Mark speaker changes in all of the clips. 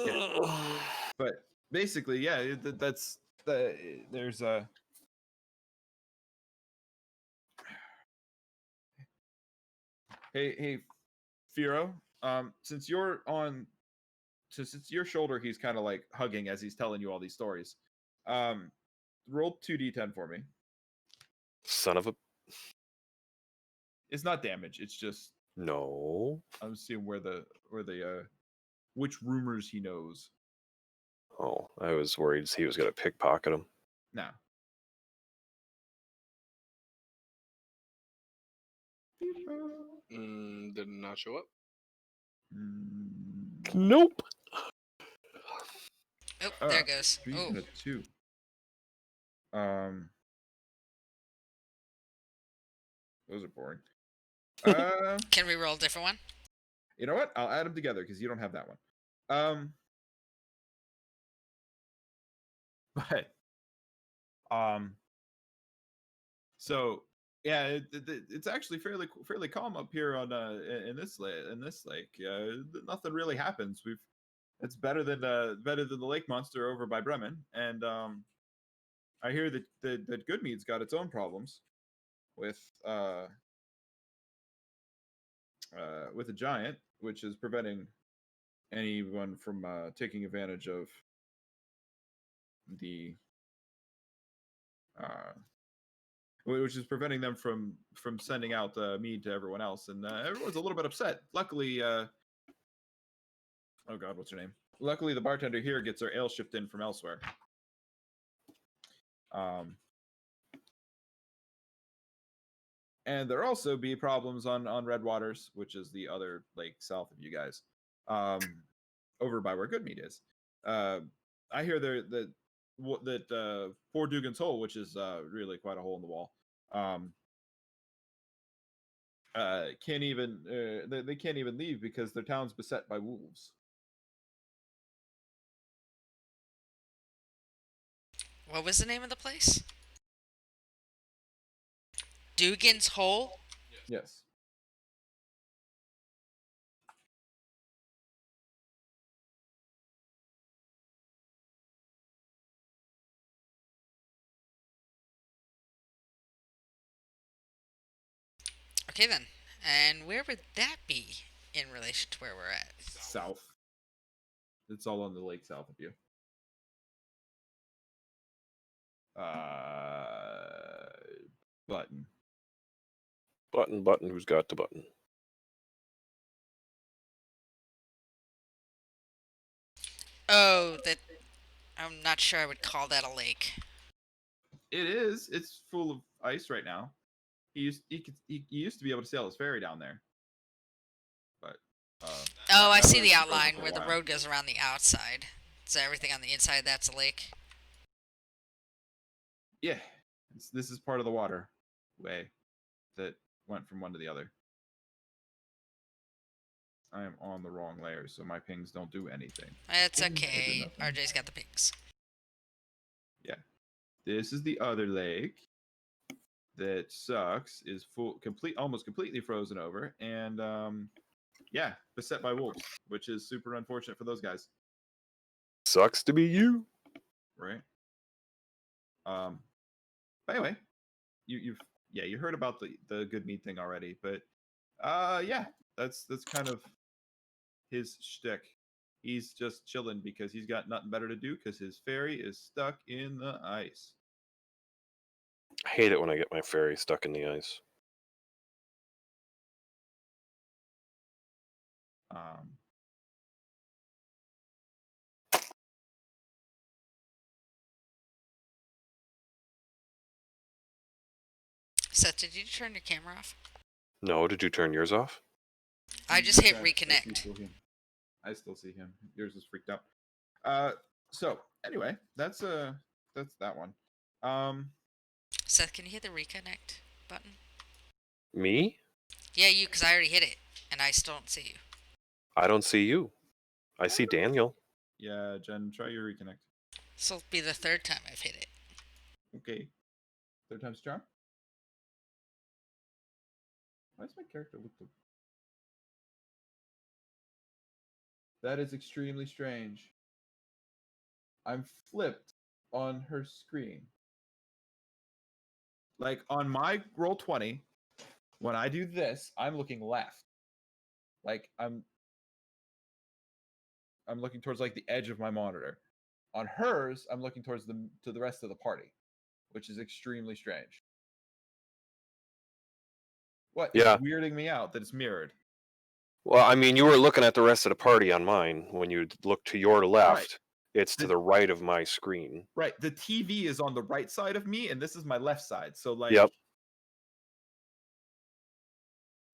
Speaker 1: Yeah. But basically, yeah, that's there's a. Hey, Firo. Since you're on, since your shoulder, he's kind of like hugging as he's telling you all these stories. Roll 2d10 for me.
Speaker 2: Son of a...
Speaker 1: It's not damage. It's just
Speaker 2: No.
Speaker 1: I'm seeing where the which rumors he knows.
Speaker 2: Oh, I was worried he was going to pickpocket him.
Speaker 1: Now.
Speaker 3: Did not show up.
Speaker 2: Nope.
Speaker 4: Oh, there it goes.
Speaker 1: 3
Speaker 4: Oh,
Speaker 1: and a 2. Those are boring.
Speaker 4: can we roll a different one?
Speaker 1: You know what? I'll add them together because you don't have that one. But so yeah, it's actually fairly calm up here on in this lake. Nothing really happens. It's better than the lake monster over by Bremen, and I hear that Goodmead's got its own problems with a giant, which is preventing anyone from taking advantage of the which is preventing them from sending out mead to everyone else, and everyone's a little bit upset. Luckily, oh god, what's her name? Luckily, the bartender here gets her ale shipped in from elsewhere. And there also be problems on Red Waters, which is the other lake south of you guys, over by where Goodmead is. I hear there that poor Dugan's Hole, which is really quite a hole in the wall, can't even they can't even leave because their town's beset by wolves.
Speaker 4: What was the name of the place? Dugan's Hole?
Speaker 1: Yes.
Speaker 4: Okay then. And where would that be in relation to where we're at?
Speaker 1: South. It's all on the lake south of you. Button.
Speaker 2: Button, who's got the button?
Speaker 4: Oh, that... I'm not sure I would call that a lake.
Speaker 1: It is. It's full of ice right now. He used to be able to sail his ferry down there, but
Speaker 4: Oh, I
Speaker 1: that
Speaker 4: see
Speaker 1: road's
Speaker 4: the
Speaker 1: been frozen
Speaker 4: outline
Speaker 1: for a
Speaker 4: where the
Speaker 1: while.
Speaker 4: road goes around the outside. So everything on the inside, that's a lake?
Speaker 1: Yeah, this is part of the water way that went from one to the other. I am on the wrong layer, so my pings don't do anything.
Speaker 4: It's
Speaker 1: Pings do
Speaker 4: okay.
Speaker 1: nothing.
Speaker 4: RJ's got the pings.
Speaker 1: Yeah, this is the other lake that sucks. Is almost completely frozen over, and yeah, beset by wolves, which is super unfortunate for those guys.
Speaker 2: Sucks to be you.
Speaker 1: Right. But anyway, you heard about the good meat thing already, but yeah, that's kind of his shtick. He's just chilling because he's got nothing better to do because his ferry is stuck in the ice.
Speaker 2: I hate it when I get my ferry stuck in the ice.
Speaker 4: Seth, did you turn your camera off?
Speaker 2: No, did you turn yours off?
Speaker 4: I just hit
Speaker 1: Yeah,
Speaker 4: reconnect.
Speaker 1: I still see him. Yours is freaked out. So anyway, that's that one.
Speaker 4: Seth, can you hit the reconnect button?
Speaker 2: Me?
Speaker 4: Yeah, you, because I already hit it, and I still don't see you.
Speaker 2: I don't see you. I see Daniel.
Speaker 1: Yeah, Jen, try your reconnect.
Speaker 4: This will be the third time I've hit it.
Speaker 1: Okay. Third time's charm? Why does my character look That is extremely strange. I'm flipped on her screen. Like on my roll 20, when I do this, I'm looking left. Like I'm looking towards like the edge of my monitor. On hers, I'm looking towards the rest of the party, which is extremely strange. What?
Speaker 2: Yeah.
Speaker 1: It's weirding me out that it's mirrored.
Speaker 2: Well, I mean, you were looking at the rest of the party on mine. When you look to your left,
Speaker 1: Right.
Speaker 2: it's to the right of my screen.
Speaker 1: Right. The TV is on the right side of me, and this is my left side. So like.
Speaker 2: Yep.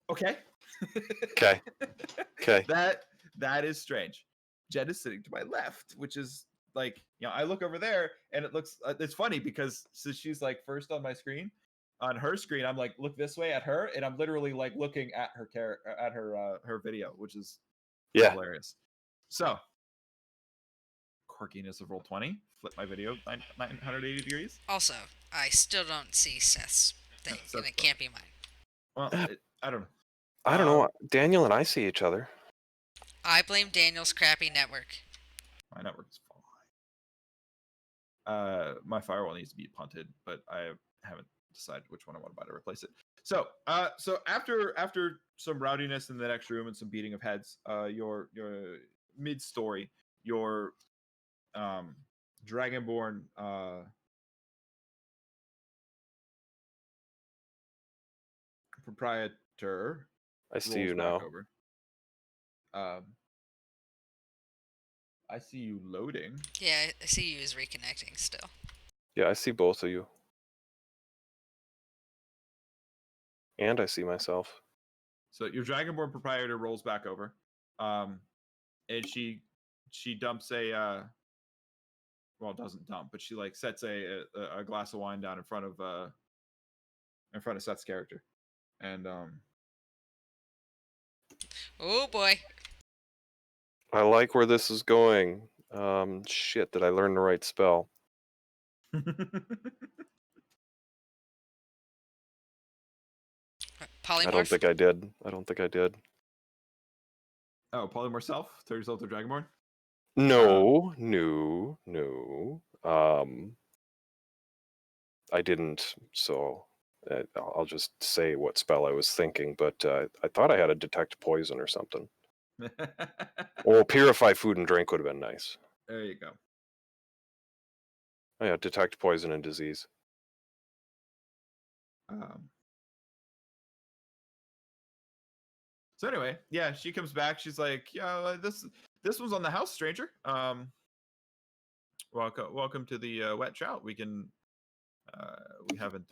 Speaker 1: Okay.
Speaker 2: Okay. Okay.
Speaker 1: That is strange. Jed is sitting to my left, which is like, I look over there and it looks, it's funny because so she's like first on my screen. On her screen, I'm like, look this way at her, and I'm literally like looking at her video, which is hilarious. So, quirkiness of Roll20. Flip my video 980 degrees.
Speaker 4: Also, I still don't see Seth's thing, and it can't be mine.
Speaker 1: Well, I don't know.
Speaker 2: I don't know. Daniel and I see each other.
Speaker 4: I blame Daniel's crappy network.
Speaker 1: My network is fine. My firewall needs to be punted, but I haven't decided which one I want to buy to replace it. So, so after some rowdiness in the next room and some beating of heads, your mid-story, your Dragonborn proprietor.
Speaker 2: I see you now.
Speaker 1: Over. I see you loading.
Speaker 4: Yeah, I see you as reconnecting still.
Speaker 2: Yeah, I see both of you. And I see myself.
Speaker 1: So your Dragonborn proprietor rolls back over. And she dumps a well, doesn't dump, but she like sets a glass of wine down in front of Seth's character. And
Speaker 4: oh boy.
Speaker 2: I like where this is going. Shit, did I learn the right spell?
Speaker 4: Polymorph?
Speaker 2: I don't think I did.
Speaker 1: Oh, polymorph self? Turn yourself to Dragonborn?
Speaker 2: No. I didn't, so I'll just say what spell I was thinking, but I thought I had a detect poison or something. Or purify food and drink would have been nice.
Speaker 1: There you go.
Speaker 2: Oh yeah, detect poison and disease.
Speaker 1: So anyway, yeah, she comes back. She's like, "Yeah, this one's on the house, stranger. Welcome to the wet trout. We haven't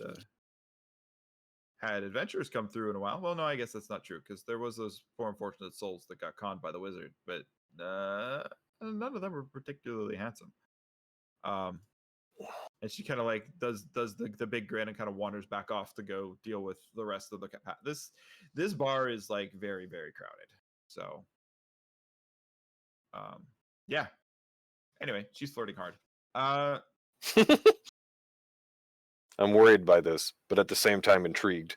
Speaker 1: had adventurers come through in a while. Well, no, I guess that's not true because there was those poor unfortunate souls that got conned by the wizard, but none of them were particularly handsome. And she kind of like does the big grin and kind of wanders back off to go deal with the rest of the this bar is like very, very crowded. So yeah. Anyway, she's flirting hard.
Speaker 2: I'm worried by this, but at the same time intrigued.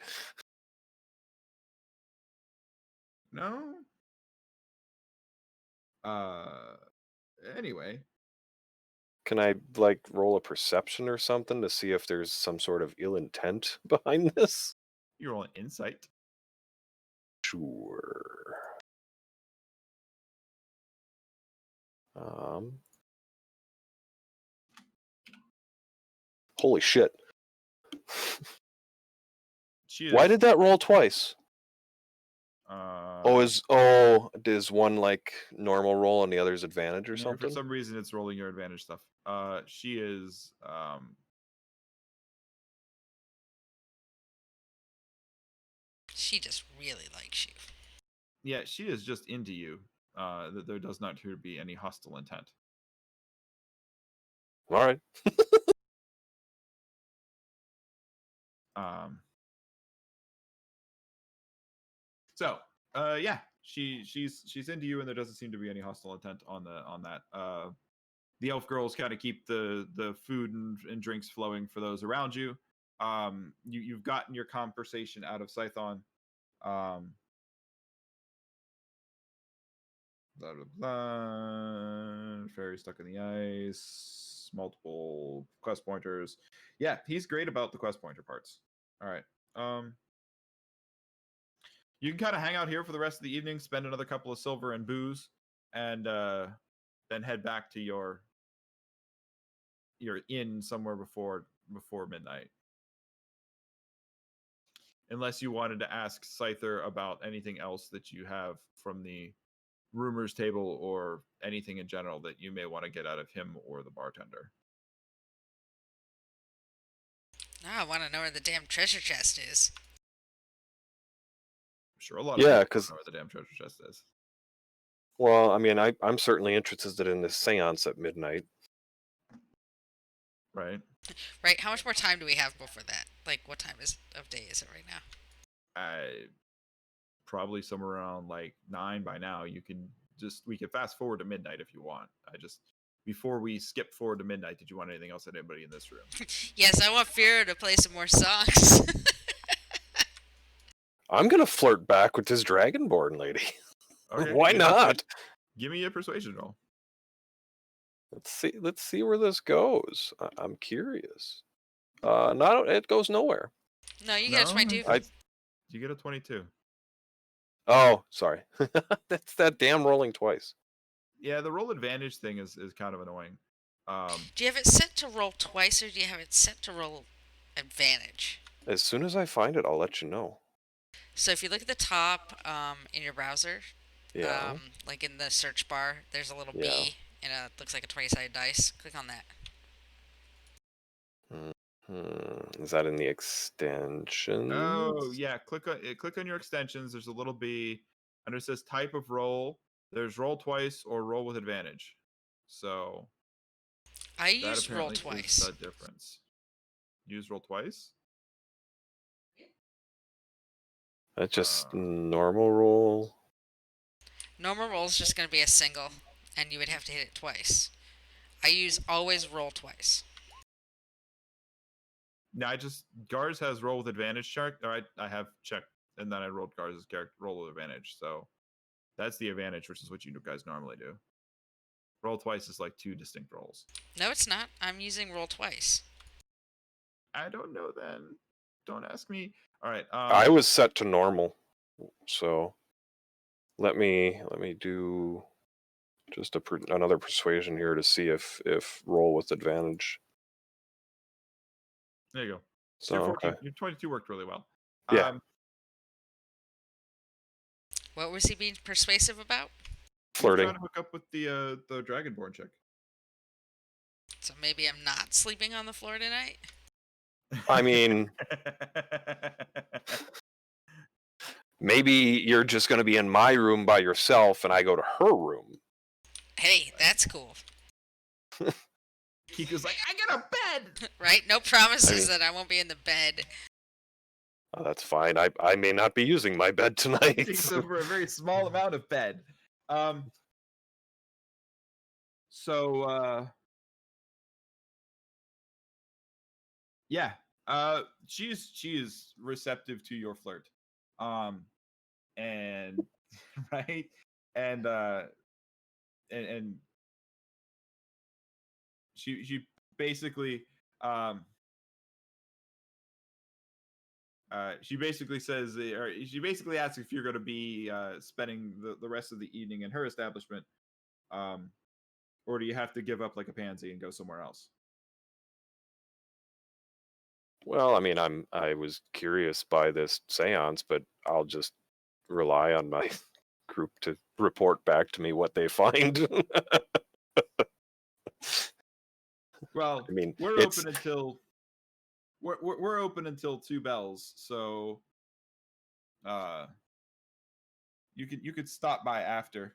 Speaker 1: No. Anyway.
Speaker 2: Can I like roll a perception or something to see if there's some sort of ill intent behind this?
Speaker 1: You roll an insight.
Speaker 2: Sure. Holy shit. Why did that roll twice? Is one like normal roll and the other's advantage or something?
Speaker 1: For some reason, it's rolling your advantage stuff. She is.
Speaker 4: She just really likes you.
Speaker 1: Yeah, she is just into you. That there does not appear to be any hostile intent.
Speaker 2: All right.
Speaker 1: So, yeah, she's into you, and there doesn't seem to be any hostile intent on that. The elf girls kind of keep the food and drinks flowing for those around you. You've gotten your conversation out of Scython. Blah blah blah. Fairy stuck in the ice. Multiple quest pointers. Yeah, he's great about the quest pointer parts. All right. You can kind of hang out here for the rest of the evening, spend another couple of silver and booze, and then head back to your inn somewhere before midnight. Unless you wanted to ask Scyther about anything else that you have from the rumors table or anything in general that you may want to get out of him or the bartender.
Speaker 4: Now I want to know where the damn treasure chest is.
Speaker 1: I'm sure a lot of
Speaker 2: Yeah,
Speaker 1: people
Speaker 2: 'cause-
Speaker 1: don't know where the damn treasure chest is.
Speaker 2: Well, I mean, I'm certainly interested in this seance at midnight.
Speaker 1: Right?
Speaker 4: Right, how much more time do we have before that? Like, what time of day is it right now?
Speaker 1: Probably somewhere around like 9 by now. We can fast forward to midnight if you want. Before we skip forward to midnight, did you want anything else at anybody in this room?
Speaker 4: Yes, I want Fira to play some more songs.
Speaker 2: I'm gonna flirt back with this dragonborn lady.
Speaker 1: Okay,
Speaker 2: Why not?
Speaker 1: Give me a persuasion roll.
Speaker 2: Let's see where this goes. I'm curious. It goes nowhere.
Speaker 4: No, you get it, my dude.
Speaker 1: You get a 22.
Speaker 2: Oh, sorry. That's that damn rolling twice.
Speaker 1: Yeah, the roll advantage thing is kind of annoying.
Speaker 4: Do you have it set to roll twice, or do you have it set to roll advantage?
Speaker 2: As soon as I find it, I'll let you know.
Speaker 4: So if you look at the top in your browser,
Speaker 2: Yeah.
Speaker 4: like in the search bar, there's a little
Speaker 2: Yeah.
Speaker 4: B, and it looks like a 20-sided dice. Click on that.
Speaker 2: Is that in the extensions?
Speaker 1: Oh yeah, click on your extensions. There's a little B, and it says type of roll. There's roll twice or roll with advantage. So
Speaker 4: I
Speaker 1: that
Speaker 4: use roll
Speaker 1: apparently
Speaker 4: twice.
Speaker 1: is the difference. Use roll twice.
Speaker 2: That's just normal roll.
Speaker 4: Normal roll is just going to be a single, and you would have to hit it twice. I use always roll twice.
Speaker 1: No, Gars has roll with advantage check. All right, I have checked, and then I rolled Gars' character roll with advantage. So that's the advantage, which is what you guys normally do. Roll twice is like 2 distinct rolls.
Speaker 4: No, it's not. I'm using roll twice.
Speaker 1: I don't know then. Don't ask me. All right.
Speaker 2: I was set to normal, so let me do just another persuasion here to see if roll with advantage.
Speaker 1: There you go.
Speaker 2: So
Speaker 1: your 14,
Speaker 2: okay.
Speaker 1: your 22 worked really well.
Speaker 2: Yeah.
Speaker 4: What was he being persuasive about?
Speaker 2: Flirting.
Speaker 1: Trying to hook up with the Dragonborn chick.
Speaker 4: So maybe I'm not sleeping on the floor tonight?
Speaker 2: I mean, maybe you're just going to be in my room by yourself and I go to her room.
Speaker 4: Hey, that's cool.
Speaker 1: Kiko's like, I get a bed!
Speaker 4: Right? No promises that I won't be in the bed.
Speaker 2: Oh, that's fine. I may not be using my bed tonight.
Speaker 1: Takes over a very small amount of bed. Yeah. She is receptive to your flirt. And right? And she basically she basically says, or she basically asks if you're going to be spending the rest of the evening in her establishment, or do you have to give up like a pansy and go somewhere else?
Speaker 2: Well, I mean, I was curious by this seance, but I'll just rely on my group to report back to me what they find.
Speaker 1: Well,
Speaker 2: I mean,
Speaker 1: we're open until 2 bells, so you could stop by after.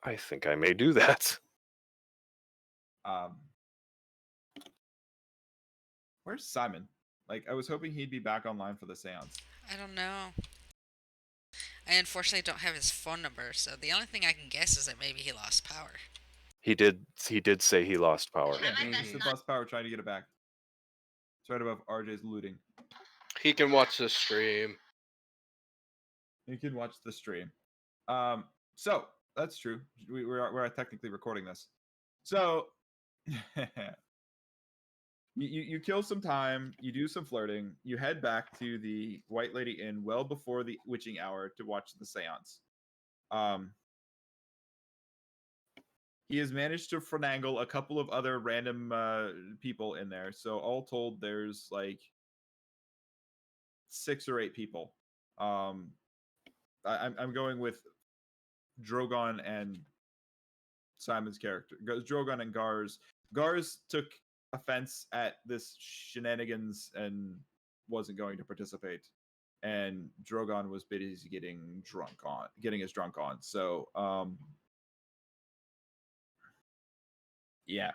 Speaker 2: I think I may do that.
Speaker 1: Where's Simon? Like, I was hoping he'd be back online for the seance.
Speaker 4: I don't know. I unfortunately don't have his phone number, so the only thing I can guess is that maybe he lost power.
Speaker 2: He did say he lost power.
Speaker 1: Yeah, he lost power trying to get it back. It's right above RJ's looting.
Speaker 3: He can watch the stream.
Speaker 1: You can watch the stream. So that's true. We're technically recording this. So you kill some time, you do some flirting, you head back to the White Lady Inn well before the witching hour to watch the seance. He has managed to finagle a couple of other random people in there. So all told, there's like 6 or 8 people. I'm going with Drogon and Simon's character. Drogon and Gars. Gars took offense at this shenanigans and wasn't going to participate. And Drogon was busy getting his drunk on. So yeah.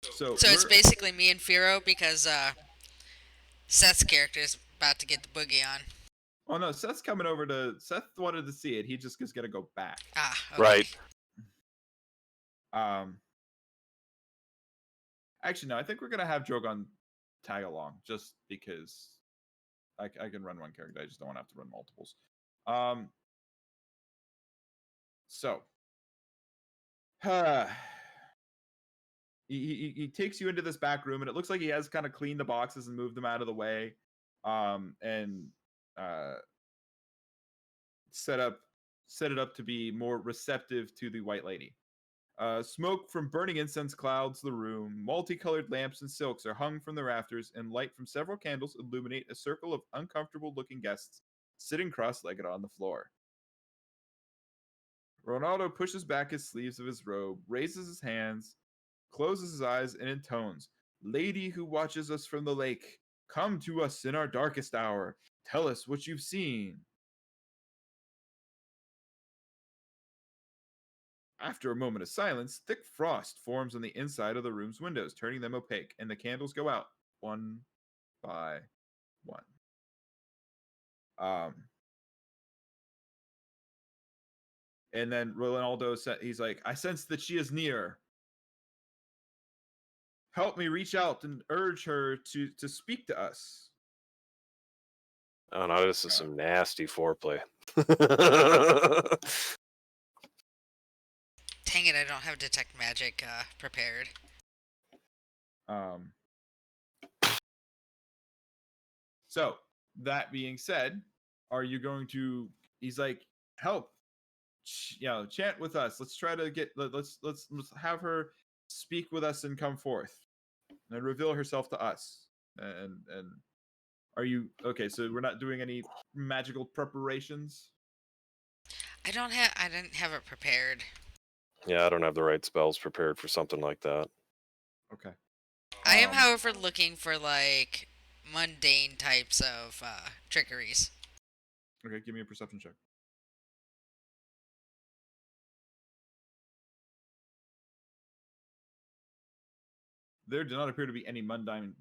Speaker 1: So
Speaker 4: it's basically me and Firo because Seth's character is about to get the boogie on.
Speaker 1: Oh no, Seth wanted to see it. He just is gonna go back.
Speaker 4: Ah, okay.
Speaker 2: Right.
Speaker 1: Actually, no, I think we're gonna have Drogon tag along just because I can run one character. I just don't want to have to run multiples. So he takes you into this back room, and it looks like he has kind of cleaned the boxes and moved them out of the way, and set it up to be more receptive to the White Lady. Smoke from burning incense clouds the room. Multicolored lamps and silks are hung from the rafters, and light from several candles illuminate a circle of uncomfortable-looking guests sitting cross-legged on the floor. Ronaldo pushes back his sleeves of his robe, raises his hands, closes his eyes, and intones, "Lady who watches us from the lake, come to us in our darkest hour. Tell us what you've seen." After a moment of silence, thick frost forms on the inside of the room's windows, turning them opaque, and the candles go out one by one. And then Ronaldo said, he's like, "I sense that she is near. Help me reach out and urge her to speak to us."
Speaker 2: Oh no, this is some nasty foreplay.
Speaker 4: Dang it, I don't have Detect Magic prepared.
Speaker 1: So that being said, are you going to? He's like, "Help, chant with us. Let's try to get. Let's have her speak with us and come forth and reveal herself to us." And are you okay? So we're not doing any magical preparations.
Speaker 4: I didn't have it prepared.
Speaker 2: Yeah, I don't have the right spells prepared for something like that.
Speaker 1: Okay.
Speaker 4: I am, however, looking for like mundane types of trickeries.
Speaker 1: Okay, give me a perception check. There do not appear to be any mundane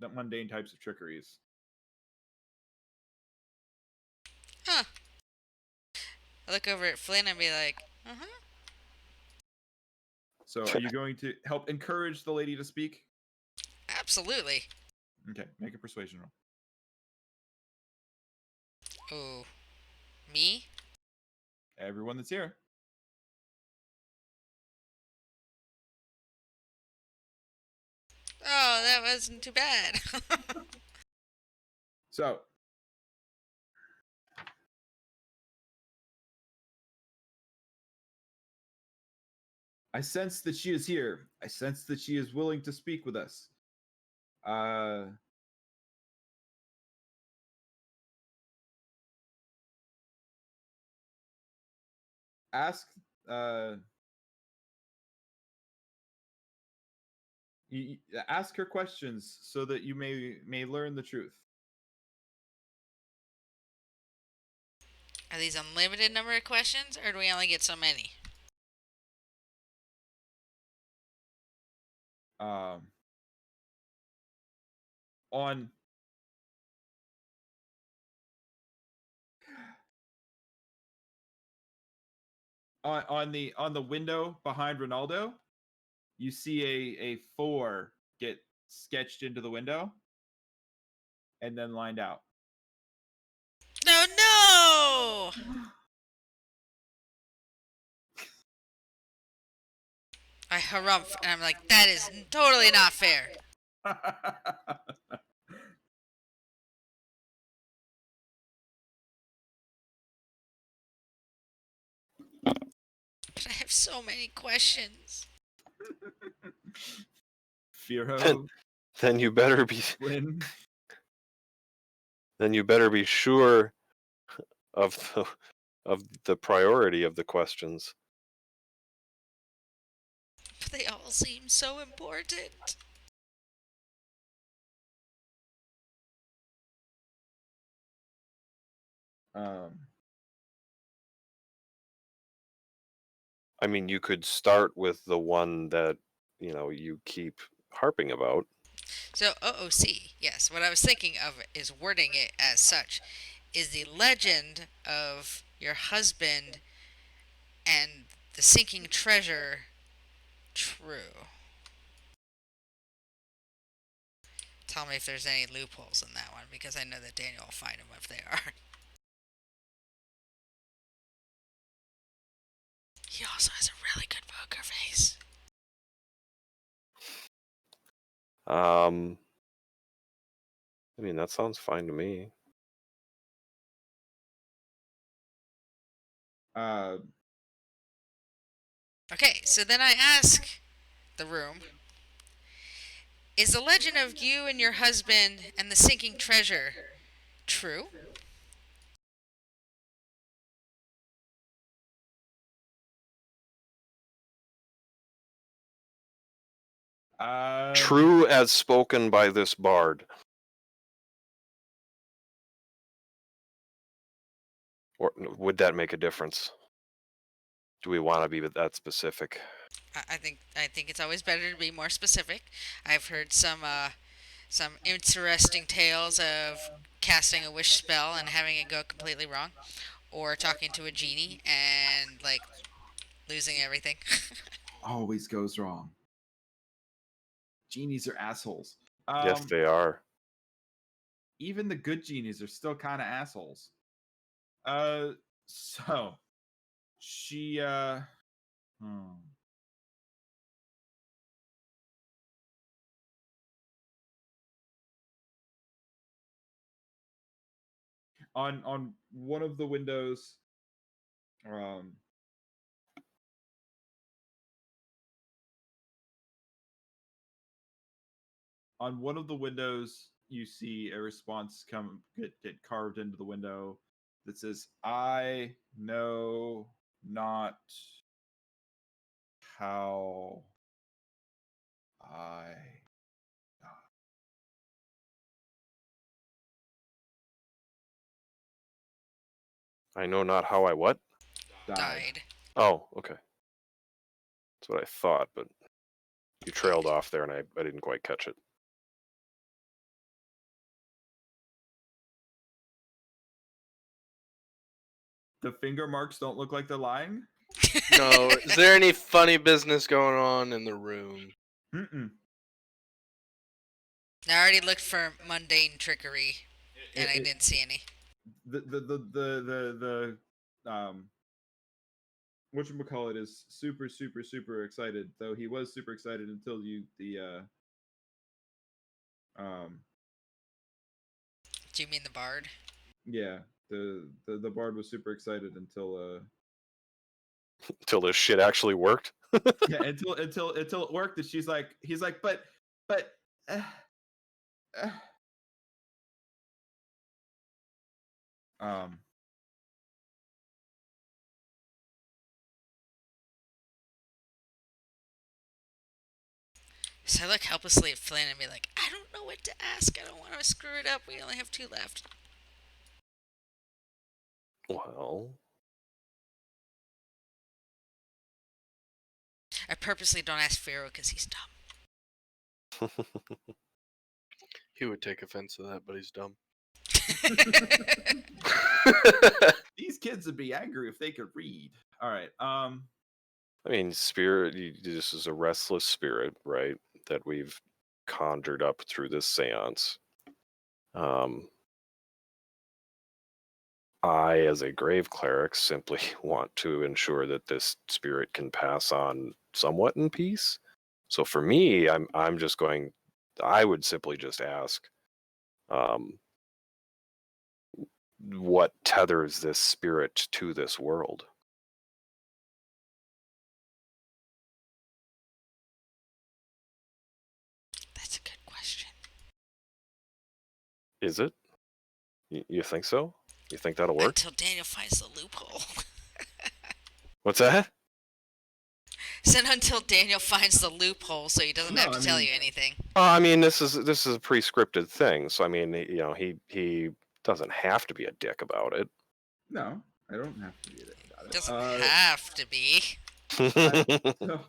Speaker 1: types of trickeries.
Speaker 4: Huh. I look over at Flynn and be like,
Speaker 1: So are you going to help encourage the lady to speak?
Speaker 4: Absolutely.
Speaker 1: Okay, make a persuasion roll.
Speaker 4: Oh, me?
Speaker 1: Everyone that's here.
Speaker 4: Oh, that wasn't too bad.
Speaker 1: So I sense that she is here. I sense that she is willing to speak with us. Ask ask her questions so that you may learn the truth.
Speaker 4: Are these unlimited number of questions, or do we only get so many?
Speaker 1: On the window behind Ronaldo, you see a 4 get sketched into the window and then lined out.
Speaker 4: No! I harumph, and I'm like, that is totally not fair. But I have so many questions.
Speaker 1: Firo,
Speaker 2: Then you better be.
Speaker 1: Flynn.
Speaker 2: Then you better be sure of the priority of the questions.
Speaker 4: But they all seem so important.
Speaker 2: I mean, you could start with the one that you keep harping about.
Speaker 4: So, OOC, yes, what I was thinking of is wording it as such. Is the legend of your husband and the sinking treasure true? Tell me if there's any loopholes in that one, because I know that Daniel will find them if they are. He also has a really good poker face.
Speaker 2: I mean, that sounds fine to me.
Speaker 4: Okay, so then I ask the room, is the legend of you and your husband and the sinking treasure true?
Speaker 2: True as spoken by this bard. Or would that make a difference? Do we want to be that specific?
Speaker 4: I think it's always better to be more specific. I've heard some interesting tales of casting a wish spell and having it go completely wrong, or talking to a genie and like losing everything.
Speaker 1: Always goes wrong. Genies are assholes.
Speaker 2: Yes, they are.
Speaker 1: Even the good genies are still kind of assholes. So she on one of the windows, on one of the windows you see a response get carved into the window that says, "I know not how I
Speaker 2: I know not how I what?
Speaker 4: Died.
Speaker 2: Oh, okay. That's what I thought, but you trailed off there and I didn't quite catch it.
Speaker 1: The finger marks don't look like they're lying."
Speaker 3: No, is there any funny business going on in the room?
Speaker 1: Mm-mm.
Speaker 4: I already looked for mundane trickery, and I didn't see any.
Speaker 1: The whatchamacallit is super excited, though he was super excited until
Speaker 4: Do you mean the bard?
Speaker 1: yeah, the bard was super excited until
Speaker 2: Until this shit actually worked.
Speaker 1: yeah, until it worked, and he's like, but uh, uh, um
Speaker 4: So I look helplessly at Flynn and be like, I don't know what to ask. I don't want to screw it up. We only have 2 left.
Speaker 2: Well,
Speaker 4: I purposely don't ask Pharaoh because he's dumb.
Speaker 3: He would take offense to that, but he's dumb.
Speaker 1: these kids would be angry if they could read. All right.
Speaker 2: I mean, spirit, this is a restless spirit, right? That we've conjured up through this seance. I, as a grave cleric, simply want to ensure that this spirit can pass on somewhat in peace. So for me, I'm just going. I would simply just ask, what tethers this spirit to this world?
Speaker 4: That's a good question.
Speaker 2: Is it? You think so? You think that'll work?
Speaker 4: Until Daniel finds the loophole.
Speaker 2: What's that?
Speaker 4: Said until Daniel finds the loophole, so he doesn't
Speaker 1: No,
Speaker 4: have to
Speaker 1: I
Speaker 4: tell
Speaker 1: mean-
Speaker 4: you anything.
Speaker 2: I mean, this is a pre-scripted thing, so I mean, he doesn't have to be a dick about it.
Speaker 1: No, I don't have to be there about it.
Speaker 4: Doesn't have to be.
Speaker 1: So,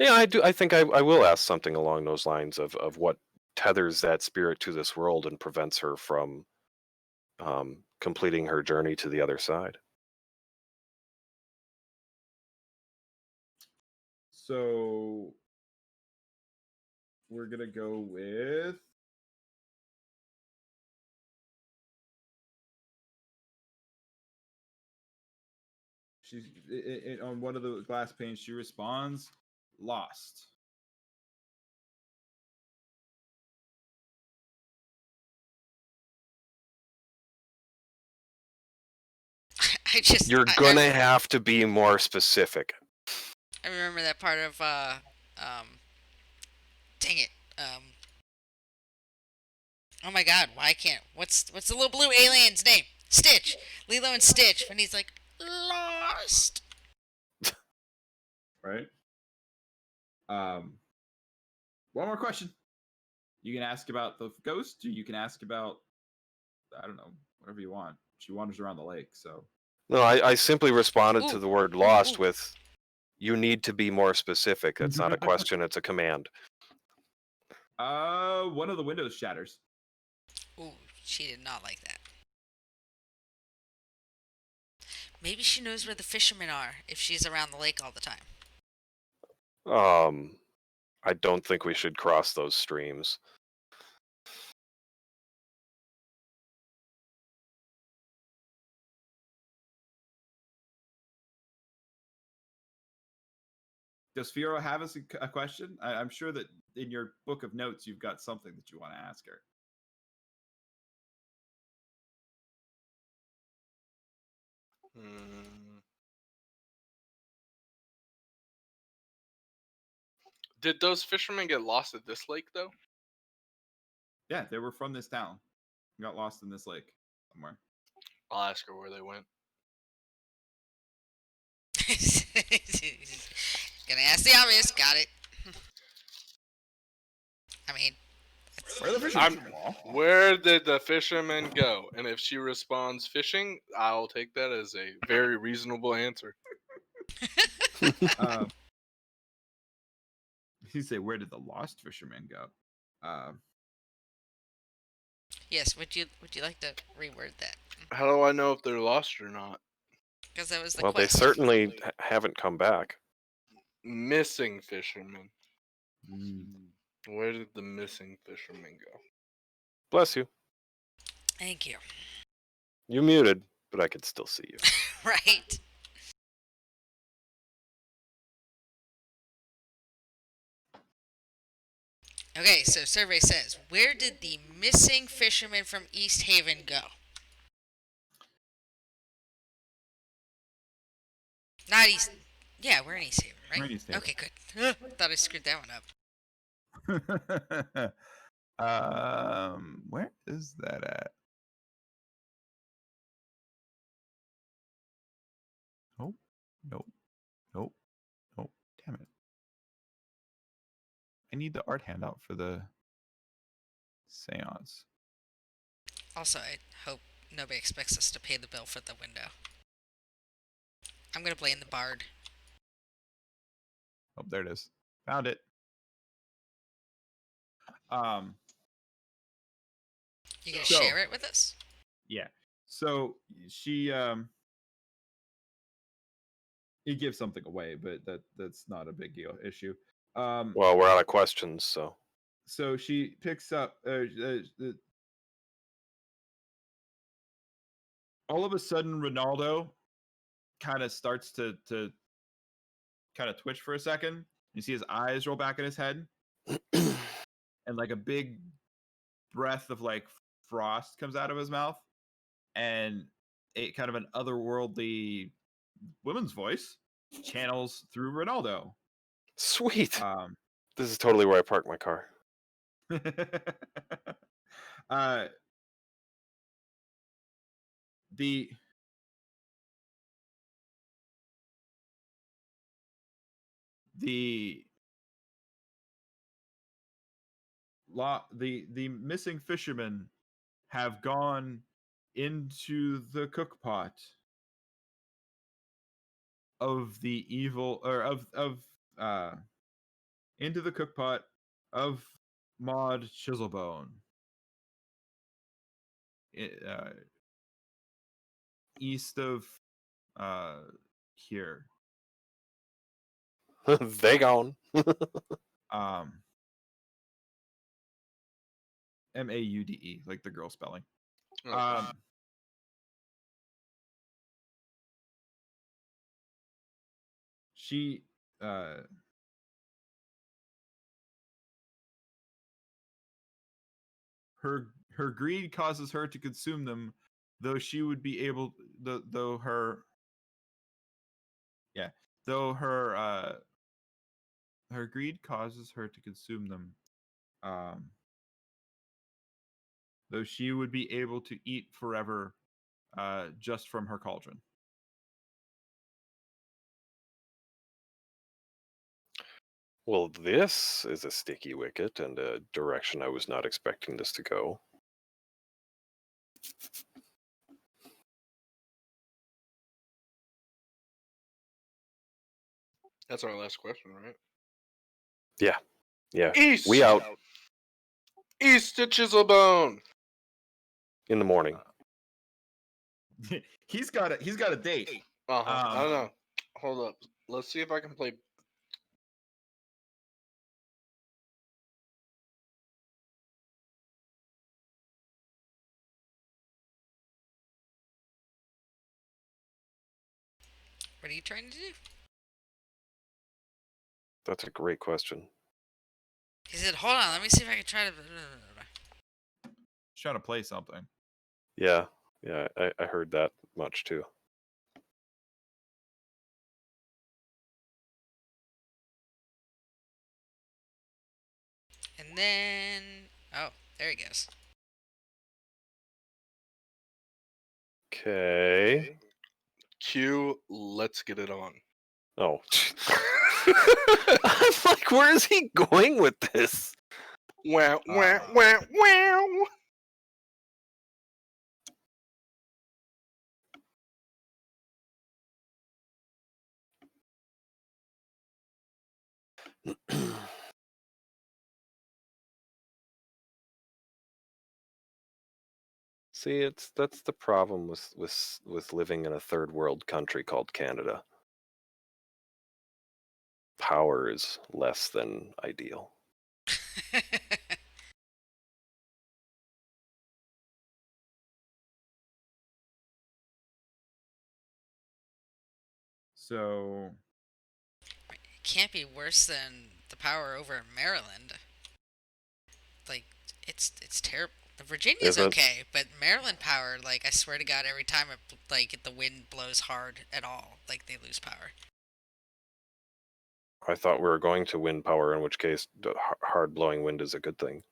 Speaker 2: Yeah, I do. I think I will ask something along those lines of what tethers that spirit to this world and prevents her from completing her journey to the other side.
Speaker 1: so we're gonna go with she's on one of the glass panes. She responds, "Lost."
Speaker 4: I just.
Speaker 2: You're gonna have to be more specific.
Speaker 4: I remember that part of dang it. Oh my God, why can't? What's the little blue alien's name? Stitch. Lilo and Stitch. When he's like lost.
Speaker 1: Right. One more question. You can ask about the ghost, or you can ask about, I don't know, whatever you want. She wanders around the lake, so.
Speaker 2: No, I simply responded to
Speaker 4: Ooh,
Speaker 2: the word
Speaker 4: ooh,
Speaker 2: lost
Speaker 4: ooh.
Speaker 2: with, "You need to be more specific." That's not a question; it's a command.
Speaker 1: One of the windows shatters.
Speaker 4: Ooh, she did not like that. Maybe she knows where the fishermen are if she's around the lake all the time.
Speaker 2: I don't think we should cross those streams.
Speaker 1: Does Firo have a question? I'm sure that in your book of notes you've got something that you want to ask her.
Speaker 3: Did those fishermen get lost at this lake though?
Speaker 1: Yeah, they were from this town. Got lost in this lake somewhere.
Speaker 3: I'll ask her where they went.
Speaker 4: Gonna ask the obvious. Got it. I mean,
Speaker 1: Where are the fishermen?
Speaker 3: Where did the fishermen go? And if she responds fishing, I'll take that as a very reasonable answer.
Speaker 1: You say, where did the lost fishermen go?
Speaker 4: yes. Would you like to reword that?
Speaker 3: How do I know if they're lost or not?
Speaker 4: Because that was the
Speaker 2: Well, they
Speaker 4: question.
Speaker 2: certainly haven't come back.
Speaker 3: Missing fishermen. Where did the missing fishermen go?
Speaker 2: Bless you.
Speaker 4: Thank you.
Speaker 2: You muted, but I could still see you.
Speaker 4: Right. Okay, so survey says, where did the missing fishermen from East Haven go? Not East. Yeah, we're in East Haven, right?
Speaker 1: We're in East Haven.
Speaker 4: Okay, good. Thought I screwed that one up.
Speaker 1: Where is that at? Nope. Nope. Nope. Nope. Damn it. I need the art handout for the seance.
Speaker 4: Also, I hope nobody expects us to pay the bill for the window. I'm gonna blame the bard.
Speaker 1: Oh, there it is. Found it.
Speaker 4: You gonna
Speaker 1: So-
Speaker 4: share it with us?
Speaker 1: Yeah. So she you give something away, but that's not a big deal issue.
Speaker 2: Well, we're out of questions, so
Speaker 1: So she picks up. All of a sudden, Ronaldo kind of starts to kind of twitch for a second. You see his eyes roll back in his head, and like a big breath of like frost comes out of his mouth, and a kind of an otherworldly woman's voice channels through Ronaldo.
Speaker 2: Sweet. This is totally where I park my car.
Speaker 1: The missing fishermen have gone into the cookpot of the evil, or into the cookpot of Maud Chiselbone, east of here.
Speaker 2: They gone.
Speaker 1: Maude, like the girl spelling.
Speaker 3: Oh.
Speaker 1: She her greed causes her to consume them, though she would be able though her greed causes her to consume them, though she would be able to eat forever, just from her cauldron.
Speaker 2: Well, this is a sticky wicket and a direction I was not expecting this to go.
Speaker 3: That's our last question, right?
Speaker 2: Yeah.
Speaker 3: East.
Speaker 2: We out
Speaker 3: East to Chiselbone.
Speaker 2: in the morning.
Speaker 1: He's got a date.
Speaker 3: I don't know. Hold up. Let's see if I can play.
Speaker 4: What are you trying to do?
Speaker 2: That's a great question.
Speaker 4: He said, hold on, let me see if I can try to...
Speaker 1: He's trying to play something.
Speaker 2: Yeah, I heard that much too.
Speaker 4: And then... Oh, there he goes.
Speaker 2: Okay.
Speaker 3: Q, let's get it on.
Speaker 2: Oh. I'm like, where is he going with this?
Speaker 3: Wow, wow, wow, wow.
Speaker 2: See, that's the problem with living in a third world country called Canada. Power is less than ideal.
Speaker 1: So
Speaker 4: It can't be worse than the power over in Maryland. Like, it's terrible. Virginia's
Speaker 2: Is it?
Speaker 4: okay, but Maryland power, like, I swear to God, every time the wind blows hard at all, like, they lose power.
Speaker 2: I thought we were going to wind power, in which case hard blowing wind is a good thing.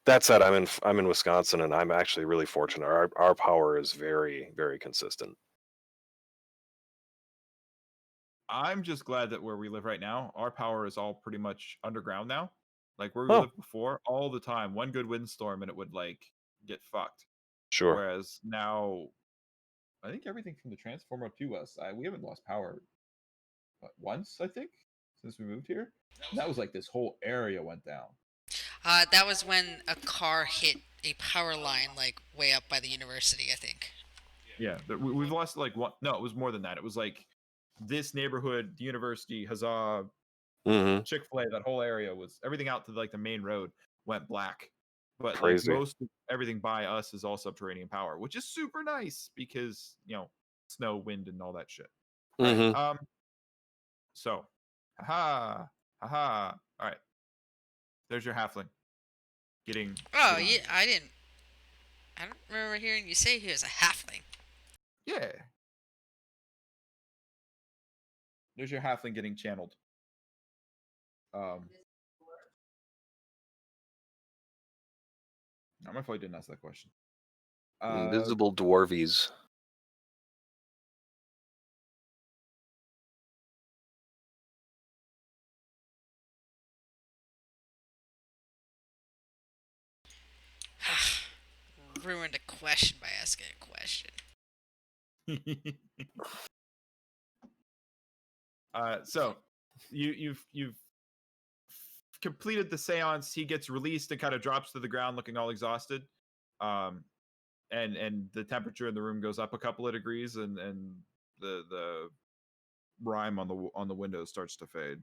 Speaker 2: That said, I'm in Wisconsin, and I'm actually really fortunate. Our power is very, very consistent.
Speaker 1: I'm just glad that where we live right now, our power is all pretty much underground now. Like where we
Speaker 2: Oh.
Speaker 1: lived before, all the time, one good windstorm and it would like get fucked.
Speaker 2: Sure.
Speaker 1: Whereas now, I think everything from the transformer up to us, we haven't lost power once, I think, since we moved here. And that was like this whole area went down.
Speaker 4: That was when a car hit a power line, like, way up by the university, I think.
Speaker 1: Yeah, we've lost like one. No, it was more than that. It was like this neighborhood, the university, Huzzah,
Speaker 2: Mm-hmm.
Speaker 1: Chick-fil-A, that whole area was everything out to like the main road went black. But
Speaker 2: Crazy.
Speaker 1: like most everything by us is all subterranean power, which is super nice because snow, wind, and all that shit.
Speaker 2: Mm-hmm.
Speaker 1: Right. So, haha. All right. There's your halfling. Getting.
Speaker 4: Oh, yeah, I don't remember hearing you say he was a halfling.
Speaker 1: Yeah. There's your halfling getting channeled. I'm not sure I didn't ask that question.
Speaker 2: Invisible dwarvies.
Speaker 4: Ruined a question by asking a question.
Speaker 1: So you've completed the seance. He gets released and kind of drops to the ground looking all exhausted. And the temperature in the room goes up a couple of degrees, and the rime on the window starts to fade.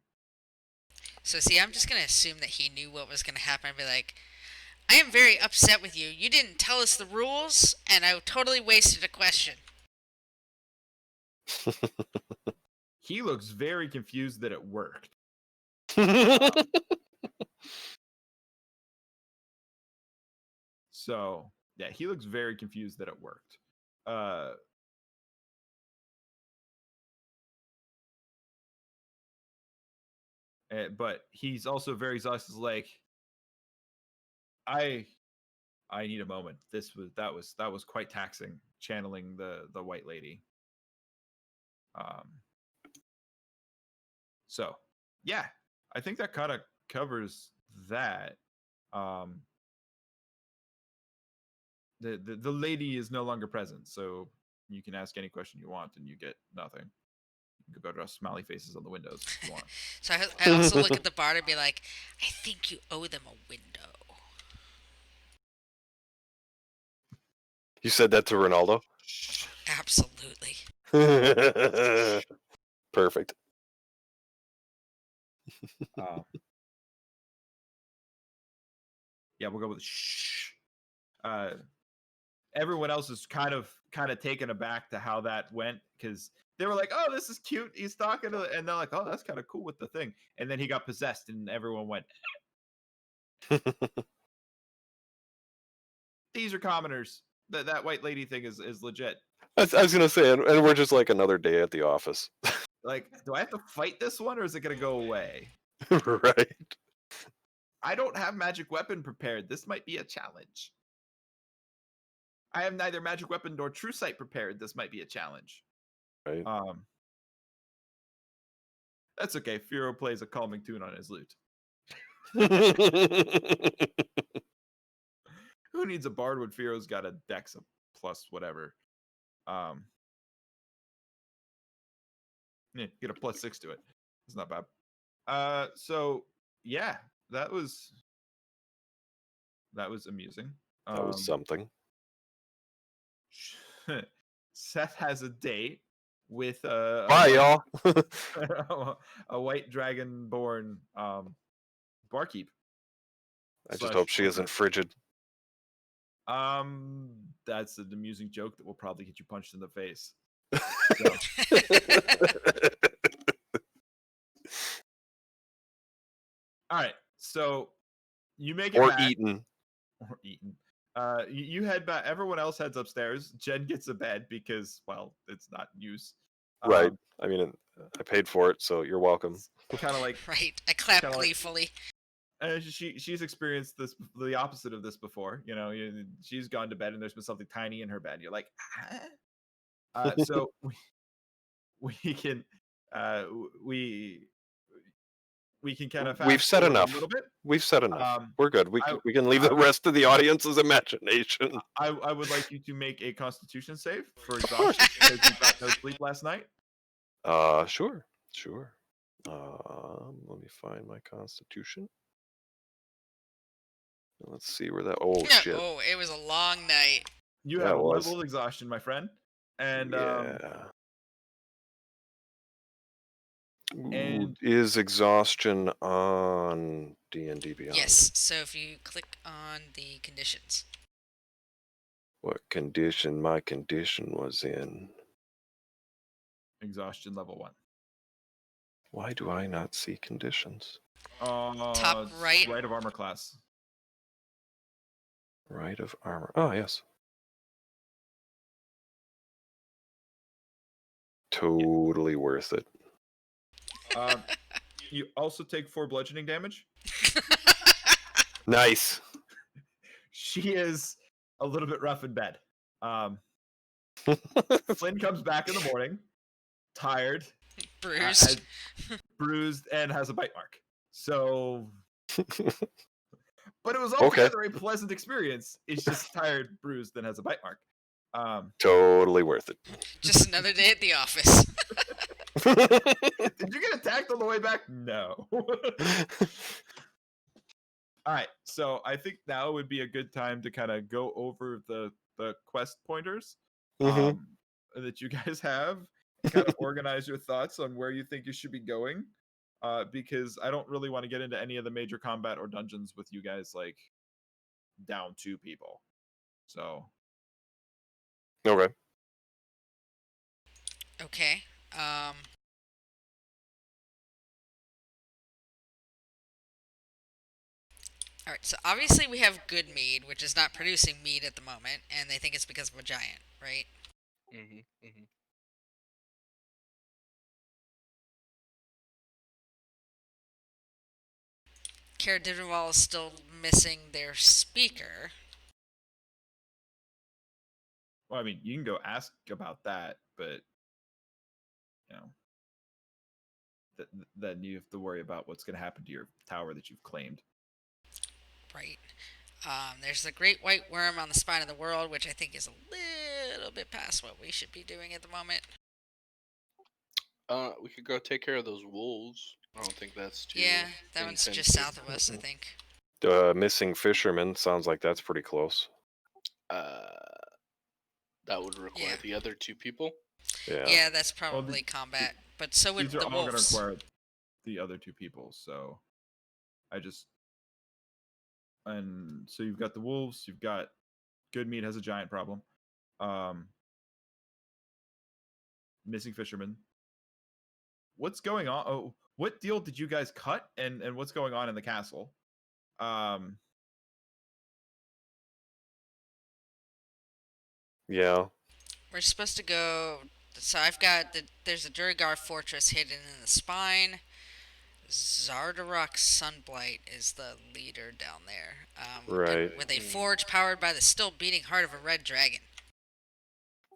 Speaker 4: So see, I'm just gonna assume that he knew what was gonna happen and be like, I am very upset with you. You didn't tell us the rules, and I totally wasted a question.
Speaker 1: He looks very confused that it worked. So yeah, he looks very confused that it worked. But he's also very exhausted. Like, I need a moment. That was quite taxing, channeling the white lady. So yeah, I think that kind of covers that. The lady is no longer present, so you can ask any question you want and you get nothing. You can go draw smiley faces on the windows if you want.
Speaker 4: So I also look at the bar and be like, I think you owe them a window.
Speaker 2: You said that to Ronaldo?
Speaker 4: Absolutely.
Speaker 2: Perfect.
Speaker 1: Yeah, we'll go with shh. Everyone else is kind of taken aback to how that went because they were like, "Oh, this is cute." He's talking to, and they're like, "Oh, that's kind of cool with the thing." And then he got possessed, and everyone went, "These are commoners. That white lady thing is legit."
Speaker 2: I was gonna say, and we're just like another day at the office.
Speaker 1: Like, do I have to fight this one, or is it gonna go away?
Speaker 2: Right.
Speaker 1: I don't have magic weapon prepared. This might be a challenge. I have neither magic weapon nor true sight prepared. This might be a challenge.
Speaker 2: Right.
Speaker 1: That's okay. Firo plays a calming tune on his lute. Who needs a bard when Firo's got a dex of plus whatever? Yeah, get a +6 to it. It's not bad. So yeah, that was amusing.
Speaker 2: That was something.
Speaker 1: Seth has a date with a
Speaker 2: Bye, y'all.
Speaker 1: a white dragon-born barkeep.
Speaker 2: I just hope she isn't frigid.
Speaker 1: That's an amusing joke that will probably get you punched in the face. All right, so you make it back.
Speaker 2: Eaten.
Speaker 1: Or eaten. You head back. Everyone else heads upstairs. Jen gets a bed because, well, it's not in use.
Speaker 2: Right. I mean, I paid for it, so you're welcome.
Speaker 1: Kind of like
Speaker 4: right. I clap gleefully.
Speaker 1: She's experienced the opposite of this before. She's gone to bed and there's been something tiny in her bed. You're like, ah? So we can we can kind of
Speaker 2: we've said enough.
Speaker 1: A little bit.
Speaker 2: We've said enough. We're good. We can leave the rest of the audience's imagination.
Speaker 1: I would like you to make a Constitution save for exhaustion because you got no sleep last night.
Speaker 2: Sure. Let me find my Constitution. Let's see where that. Oh shit!
Speaker 4: Oh, it was a long night.
Speaker 1: You have a level of exhaustion, my friend, and
Speaker 2: yeah.
Speaker 1: And
Speaker 2: is exhaustion on D&D Beyond?
Speaker 4: Yes. So if you click on the conditions.
Speaker 2: What condition my condition was in?
Speaker 1: exhaustion level 1.
Speaker 2: Why do I not see conditions?
Speaker 4: Top right.
Speaker 1: Right of armor class.
Speaker 2: Right of armor. Oh, yes. Totally worth it.
Speaker 1: You also take 4 bludgeoning damage.
Speaker 2: Nice.
Speaker 1: She is a little bit rough in bed. Flynn comes back in the morning, tired,
Speaker 4: Bruised.
Speaker 1: bruised, and has a bite mark. So, but it was
Speaker 2: Okay.
Speaker 1: altogether a pleasant experience. It's just tired, bruised, and has a bite mark.
Speaker 2: Totally worth it.
Speaker 4: Just another day at the office.
Speaker 1: Did you get attacked on the way back? No. All right, so I think now would be a good time to kind of go over the quest pointers
Speaker 2: Mhm.
Speaker 1: that you guys have, and kind of organize your thoughts on where you think you should be going. Because I don't really want to get into any of the major combat or dungeons with you guys like down 2 people. So
Speaker 2: Okay.
Speaker 4: Okay. All right. So obviously we have good mead, which is not producing mead at the moment, and they think it's because of a giant, right?
Speaker 3: Mm-hmm.
Speaker 4: Cara Didenwall is still missing their speaker.
Speaker 1: well, I mean, you can go ask about that, but you know, then you have to worry about what's going to happen to your tower that you've claimed.
Speaker 4: Right. There's the great white worm on the spine of the world, which I think is a little bit past what we should be doing at the moment.
Speaker 3: We could go take care of those wolves. I don't think that's too.
Speaker 4: Yeah, that one's just
Speaker 3: intensive.
Speaker 4: south of us, I think.
Speaker 2: Missing fisherman sounds like that's pretty close.
Speaker 3: That would require
Speaker 4: Yeah.
Speaker 3: the other 2 people.
Speaker 2: Yeah.
Speaker 4: Yeah, that's probably combat, but so would
Speaker 1: These are
Speaker 4: the
Speaker 1: all going to
Speaker 4: wolves.
Speaker 1: require the other 2 people. So and so you've got the wolves, you've got good meat has a giant problem. Missing fisherman. What's going on? Oh, what deal did you guys cut, and what's going on in the castle?
Speaker 2: Yeah.
Speaker 4: We're supposed to go. So I've got there's a Duragar fortress hidden in the spine. Zardarok Sunblight is the leader down there.
Speaker 2: Right.
Speaker 4: With a forge powered by the still beating heart of a red dragon.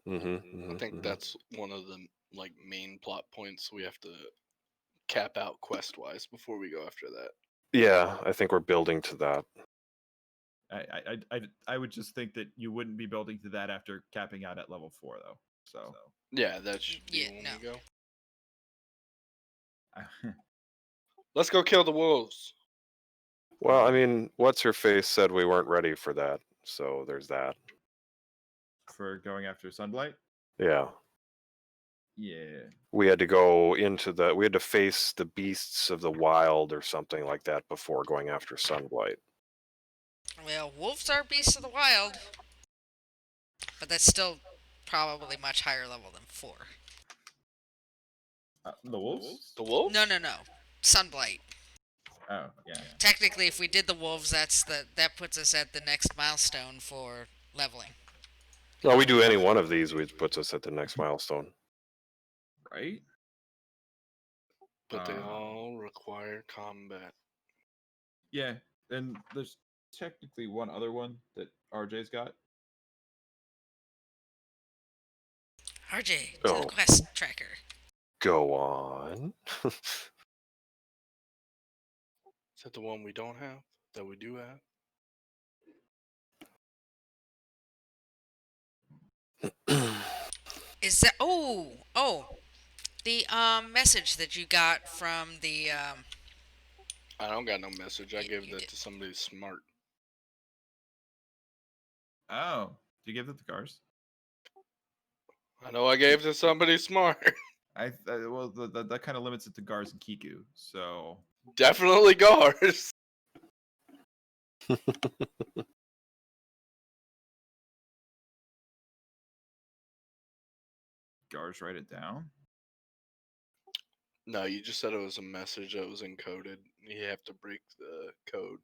Speaker 3: I think that's one of the main plot points we have to cap out quest wise before we go after that.
Speaker 2: Yeah, I think we're building to that.
Speaker 1: I would just think that you wouldn't be building to that after capping out at level 4, though. So
Speaker 3: yeah, that should be when
Speaker 4: no.
Speaker 3: we go. Let's go kill the wolves.
Speaker 2: Well, I mean, what's her face said we weren't ready for that, so there's that.
Speaker 1: For going after Sunblight?
Speaker 2: Yeah.
Speaker 1: Yeah.
Speaker 2: We had to go we had to face the beasts of the wild or something like that before going after Sunblight.
Speaker 4: Well, wolves are beasts of the wild, but that's still probably much higher level than 4.
Speaker 1: The wolves?
Speaker 3: The wolves?
Speaker 4: No. Sunblight.
Speaker 1: Oh, yeah.
Speaker 4: Technically, if we did the wolves, that puts us at the next milestone for leveling.
Speaker 2: Well, we do any one of these, which puts us at the next milestone.
Speaker 1: Right?
Speaker 3: But they all require combat.
Speaker 1: Yeah, and there's technically one other one that RJ's got.
Speaker 4: RJ, to the quest tracker.
Speaker 2: Go on.
Speaker 3: Is that the one we don't have? That we do have?
Speaker 4: Is that the message that you got from the
Speaker 3: I don't got no message. I gave
Speaker 4: you
Speaker 3: that
Speaker 4: did.
Speaker 3: to somebody smart.
Speaker 1: Oh, did you give it to Gars?
Speaker 3: I know I gave to somebody smart.
Speaker 1: Well, that kind of limits it to Gars and Kiku. So
Speaker 3: Definitely Gars.
Speaker 1: Gars, write it down.
Speaker 3: No, you just said it was a message that was encoded. You have to break the code.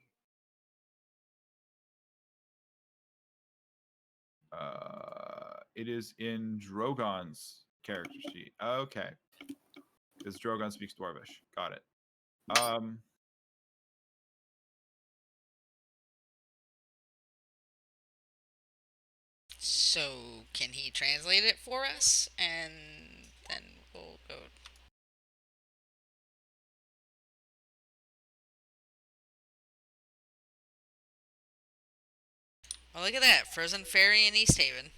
Speaker 1: It is in Drogon's character sheet. Okay, because Drogon speaks Dwarvish. Got it.
Speaker 4: So can he translate it for us, and then we'll go. Oh, look at that, Frozen Fairy in East Haven.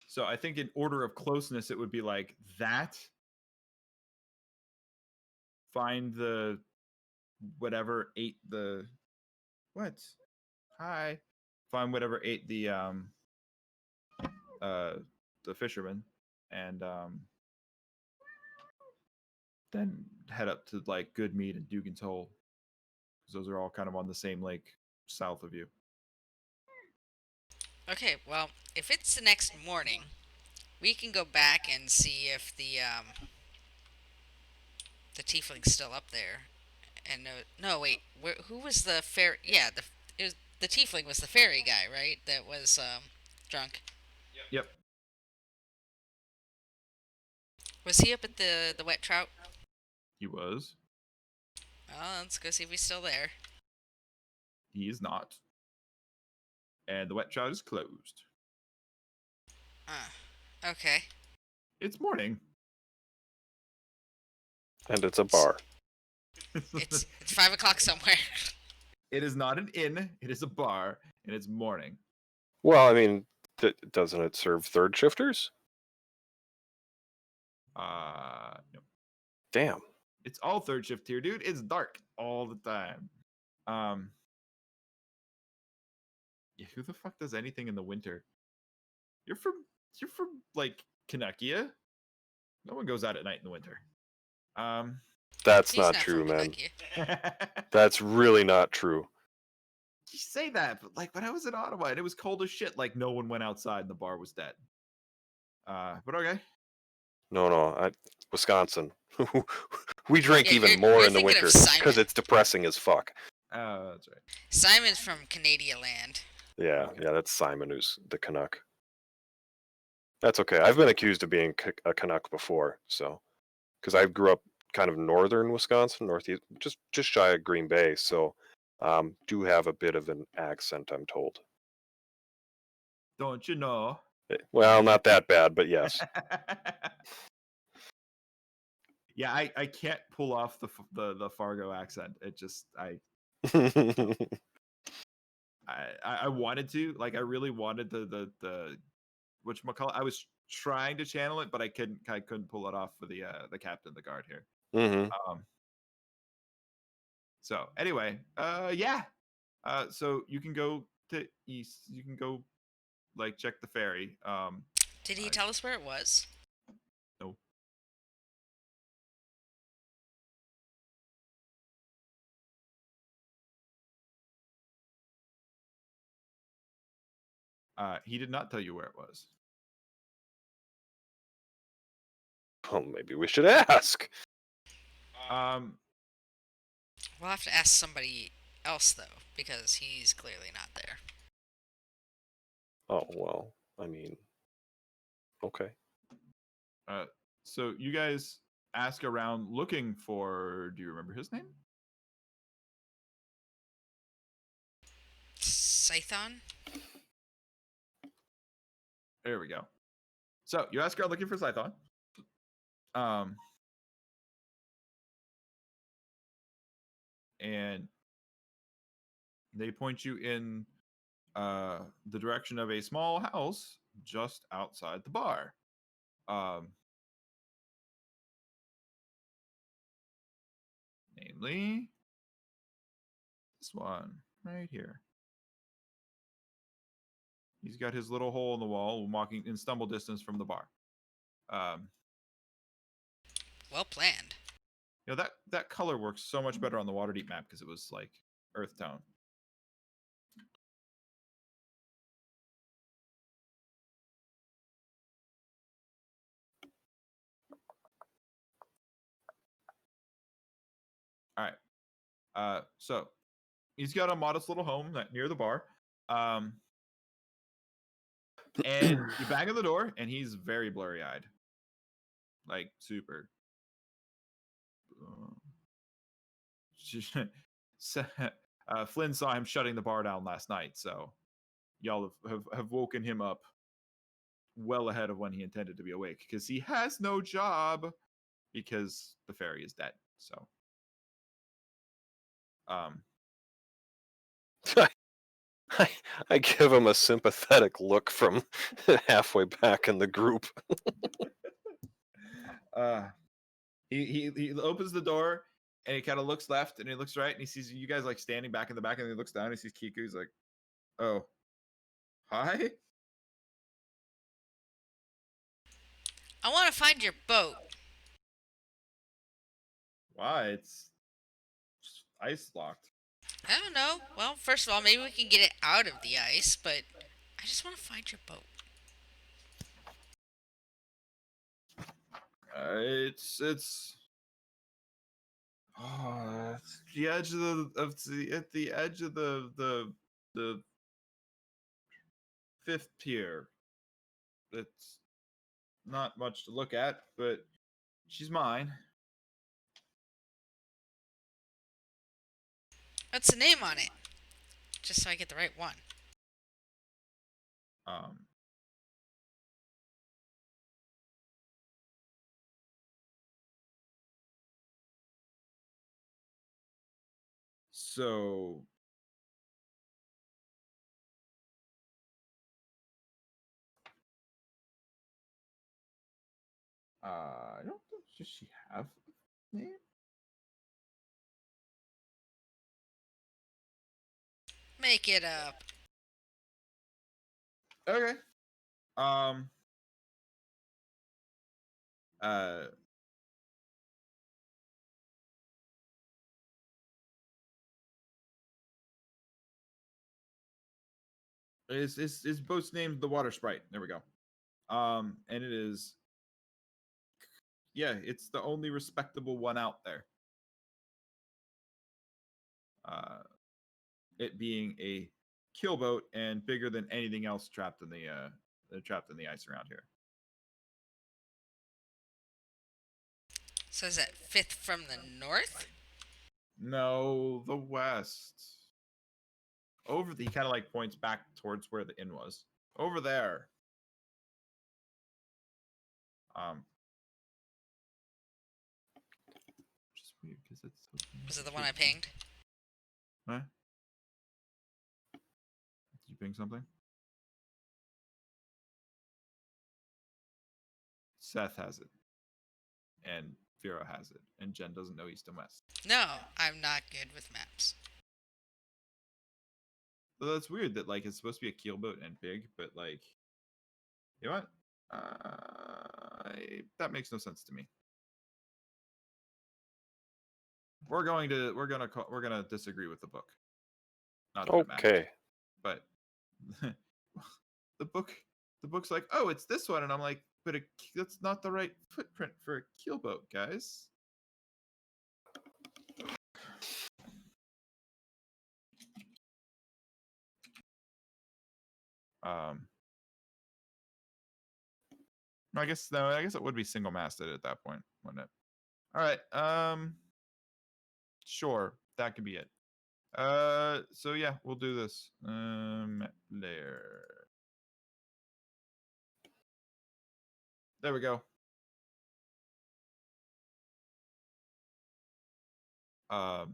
Speaker 1: So I think in order of closeness, it would be like that. Find the whatever ate the what? Hi. Find whatever ate the fisherman, and then head up to like Good Meat and Dugan's Hole, because those are all kind of on the same lake south of you.
Speaker 4: Okay, well, if it's the next morning, we can go back and see if the tiefling's still up there. And no, wait, who was the fairy? Yeah, the tiefling was the fairy guy, right? That was drunk.
Speaker 1: Yep.
Speaker 4: Was he up at the wet trout?
Speaker 1: He was.
Speaker 4: Oh, let's go see if he's still there.
Speaker 1: He is not. And the wet trout is closed.
Speaker 4: Okay.
Speaker 1: It's morning.
Speaker 2: And it's a bar.
Speaker 4: It's 5 o'clock somewhere.
Speaker 1: It is not an inn. It is a bar, and it's morning.
Speaker 2: Well, I mean, doesn't it serve third shifters?
Speaker 1: No.
Speaker 2: Damn.
Speaker 1: It's all third shift here, dude. It's dark all the time. Yeah, who the fuck does anything in the winter? You're from like Canuckia. No one goes out at night in the winter.
Speaker 2: That's
Speaker 4: He's
Speaker 2: not
Speaker 4: not
Speaker 2: true,
Speaker 4: from
Speaker 2: man.
Speaker 4: Kentucky.
Speaker 2: That's really not true.
Speaker 1: You say that, but like when I was in Ottawa and it was cold as shit, like no one went outside and the bar was dead. But okay.
Speaker 2: No, Wisconsin. We drink
Speaker 4: Yeah,
Speaker 2: even more
Speaker 4: you're
Speaker 2: in the
Speaker 4: thinking of
Speaker 2: winter
Speaker 4: Simon.
Speaker 2: because it's depressing as fuck.
Speaker 1: Oh, that's right.
Speaker 4: Simon's from Canadian land.
Speaker 2: Yeah, that's Simon who's the Canuck. That's okay. I've been accused of being a Canuck before, so because I grew up kind of northern Wisconsin, northeast, just shy of Green Bay, so do have a bit of an accent, I'm told.
Speaker 1: Don't you know?
Speaker 2: Well, not that bad, but yes.
Speaker 1: Yeah, I can't pull off the Fargo accent. It just I wanted to, like, I really wanted the whatchamacallit. I was trying to channel it, but I couldn't pull it off for the captain of the guard here. So anyway, yeah. So you can go to east. You can go like check the ferry.
Speaker 4: Did he tell us where it was?
Speaker 1: No. He did not tell you where it was.
Speaker 2: Well, maybe we should ask.
Speaker 4: We'll have to ask somebody else though, because he's clearly not there.
Speaker 2: Oh well, I mean, okay.
Speaker 1: So you guys ask around looking for. Do you remember his name?
Speaker 4: Scython?
Speaker 1: There we go. So you ask around looking for Scython. And they point you in the direction of a small house just outside the bar. Namely, this one Right here. He's got his little hole in the wall, walking in stumble distance from the bar.
Speaker 4: Well planned.
Speaker 1: You know, that color works so much better on the Waterdeep map because it was like earth tone. All right. So he's got a modest little home near the bar. And you bang on the door, and he's very blurry-eyed. Like, super. Flynn saw him shutting the bar down last night, so y'all have woken him up well ahead of when he intended to be awake, because he has no job because the fairy is dead. So,
Speaker 2: I give him a sympathetic look from halfway back in the group.
Speaker 1: He opens the door and he kind of looks left and he looks right and he sees you guys like standing back in the back, and he looks down and he sees Kiku. He's like, "Oh, hi."
Speaker 4: I want to find your boat.
Speaker 1: Why? It's just ice locked.
Speaker 4: I don't know. Well, first of all, maybe we can get it out of the ice, but I just want to find your boat.
Speaker 1: It's the edge at the edge of the fifth pier. It's not much to look at, but she's mine.
Speaker 4: What's the name on it? Just so I get the right one.
Speaker 1: So I don't think does she have a name?
Speaker 4: Make it up.
Speaker 1: Okay. Uh his boat's named the Water Sprite. There we go. And it is, yeah, it's the only respectable one out there. It being a keelboat and bigger than anything else trapped in the ice around here.
Speaker 4: So is that fifth from the north?
Speaker 1: No, the west. He kind of like points back towards where the inn was. Over there. Just weird because it's.
Speaker 4: Was it the one I pinged?
Speaker 1: What? Did you ping something? Seth has it. And Vera has it. And Jen doesn't know east and west.
Speaker 4: No, I'm not good with maps.
Speaker 1: So that's weird that like it's supposed to be a keelboat and big, but like, you know what? That makes no sense to me. We're gonna disagree with the book. Not that it matters,
Speaker 2: Okay.
Speaker 1: but the book's like, oh, it's this one, and I'm like, but that's not the right footprint for a keelboat, guys. I guess it would be single masted at that point, wouldn't it? All right. Sure, that could be it. So yeah, we'll do this. There we go. All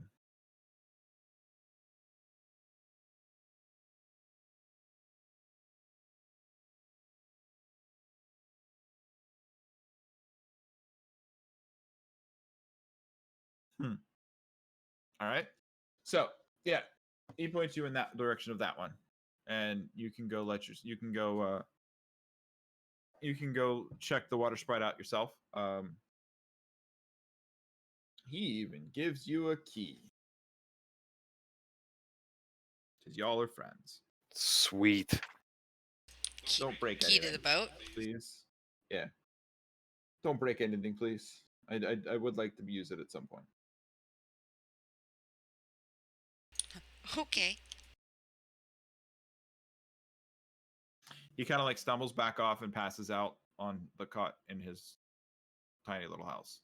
Speaker 1: right. So yeah, he points you in that direction of that one, and you can go you can go check the water sprite out yourself. He even gives you a key because y'all are friends.
Speaker 2: Sweet.
Speaker 1: Don't break
Speaker 4: Key
Speaker 1: anything,
Speaker 4: to the boat.
Speaker 1: please. Yeah. Don't break anything, please. I would like to use it at some point.
Speaker 4: Okay.
Speaker 1: He kind of like stumbles back off and passes out on the cot in his tiny little house.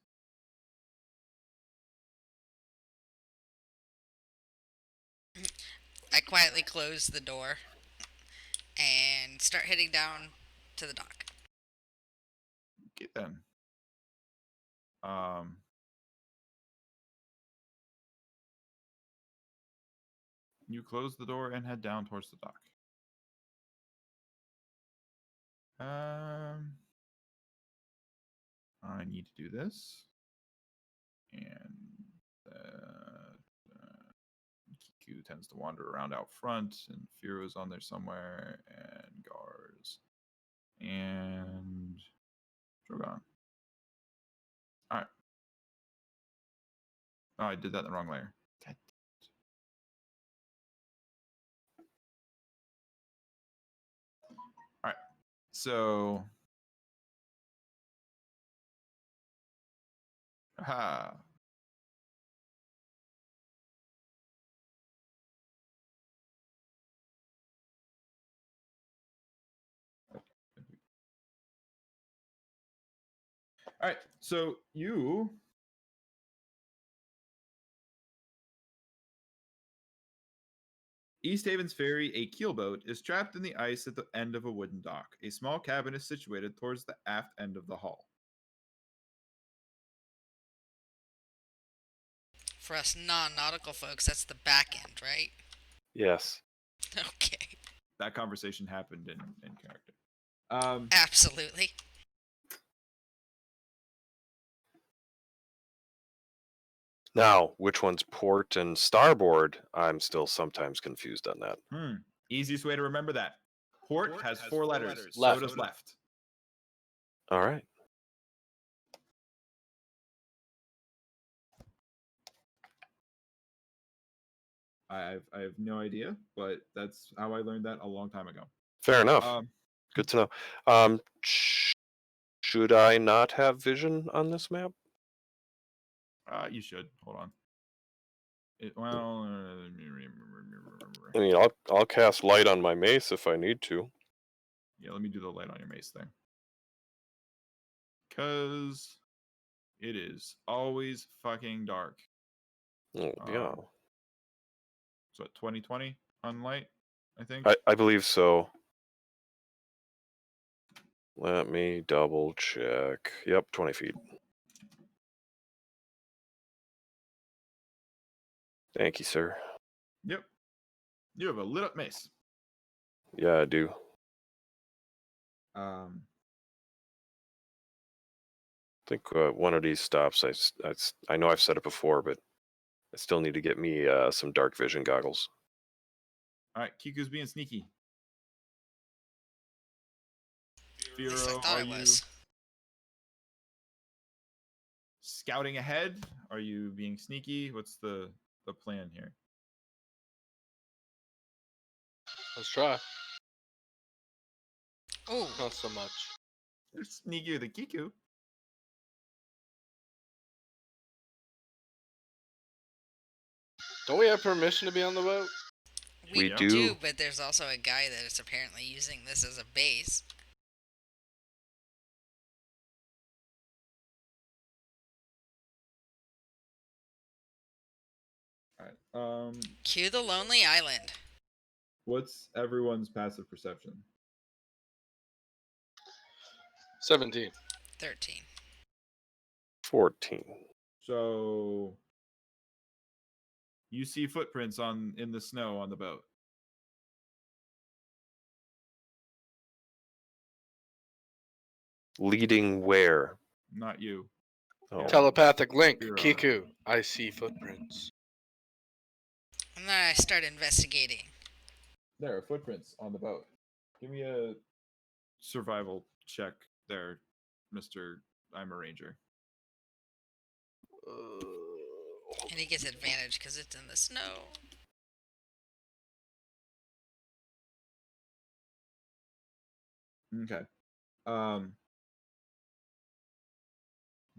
Speaker 4: I quietly close the door and start heading down to the dock.
Speaker 1: Okay then. You close the door and head down towards the dock. I need to do this. And Kiku tends to wander around out front, and Firo's on there somewhere, and Gars, and Drogon. All right. Oh, I did that in the wrong layer. God. All right. So, aha. All right. So you East Haven's ferry, a keelboat, is trapped in the ice at the end of a wooden dock. A small cabin is situated towards the aft end of the hull.
Speaker 4: For us non-nautical folks, that's the back end, right?
Speaker 2: Yes.
Speaker 4: Okay.
Speaker 1: That conversation happened in character.
Speaker 4: Absolutely.
Speaker 2: Now, which one's port and starboard? I'm still sometimes confused on that.
Speaker 1: Easiest way to remember that. Port has four letters. So
Speaker 3: Left.
Speaker 1: does left.
Speaker 2: All right.
Speaker 1: I have no idea, but that's how I learned that a long time ago.
Speaker 2: Fair enough. Good to know. Should I not have vision on this map?
Speaker 1: You should. Hold on.
Speaker 2: I mean, I'll cast light on my mace if I need to.
Speaker 1: Yeah, let me do the light on your mace thing. Because it is always fucking dark.
Speaker 2: Oh, yeah.
Speaker 1: So at 2020 on light, I think.
Speaker 2: I believe so. Let me double check. Yep, 20 feet. Thank you, sir.
Speaker 1: Yep. You have a lit up mace.
Speaker 2: Yeah, I do.
Speaker 1: Um,
Speaker 2: I think one of these stops, I know I've said it before, but I still need to get me some dark vision goggles.
Speaker 1: all right, Kiku's being sneaky.
Speaker 4: At least I
Speaker 1: Firo,
Speaker 4: thought
Speaker 1: are
Speaker 4: it
Speaker 1: you
Speaker 4: was.
Speaker 1: scouting ahead? Are you being sneaky? What's the plan here?
Speaker 3: Let's try.
Speaker 4: Oh,
Speaker 3: Not so much.
Speaker 1: You're sneakier than Kiku.
Speaker 3: Don't we have permission to be on the boat?
Speaker 2: We
Speaker 4: we
Speaker 2: do.
Speaker 4: do, but there's also a guy that is apparently using this as a base.
Speaker 1: All right.
Speaker 4: Cue the Lonely Island.
Speaker 1: What's everyone's passive perception?
Speaker 3: 17.
Speaker 4: 13.
Speaker 2: 14.
Speaker 1: So you see footprints in the snow on the boat.
Speaker 2: Leading where?
Speaker 1: Not you.
Speaker 2: Oh,
Speaker 3: Telepathic link.
Speaker 1: Zero.
Speaker 3: Kiku. I see footprints.
Speaker 4: And then I start investigating.
Speaker 1: There are footprints on the boat. Give me a survival check there, Mister. I'm a ranger.
Speaker 4: And he gets advantage because it's in the snow.
Speaker 1: Okay.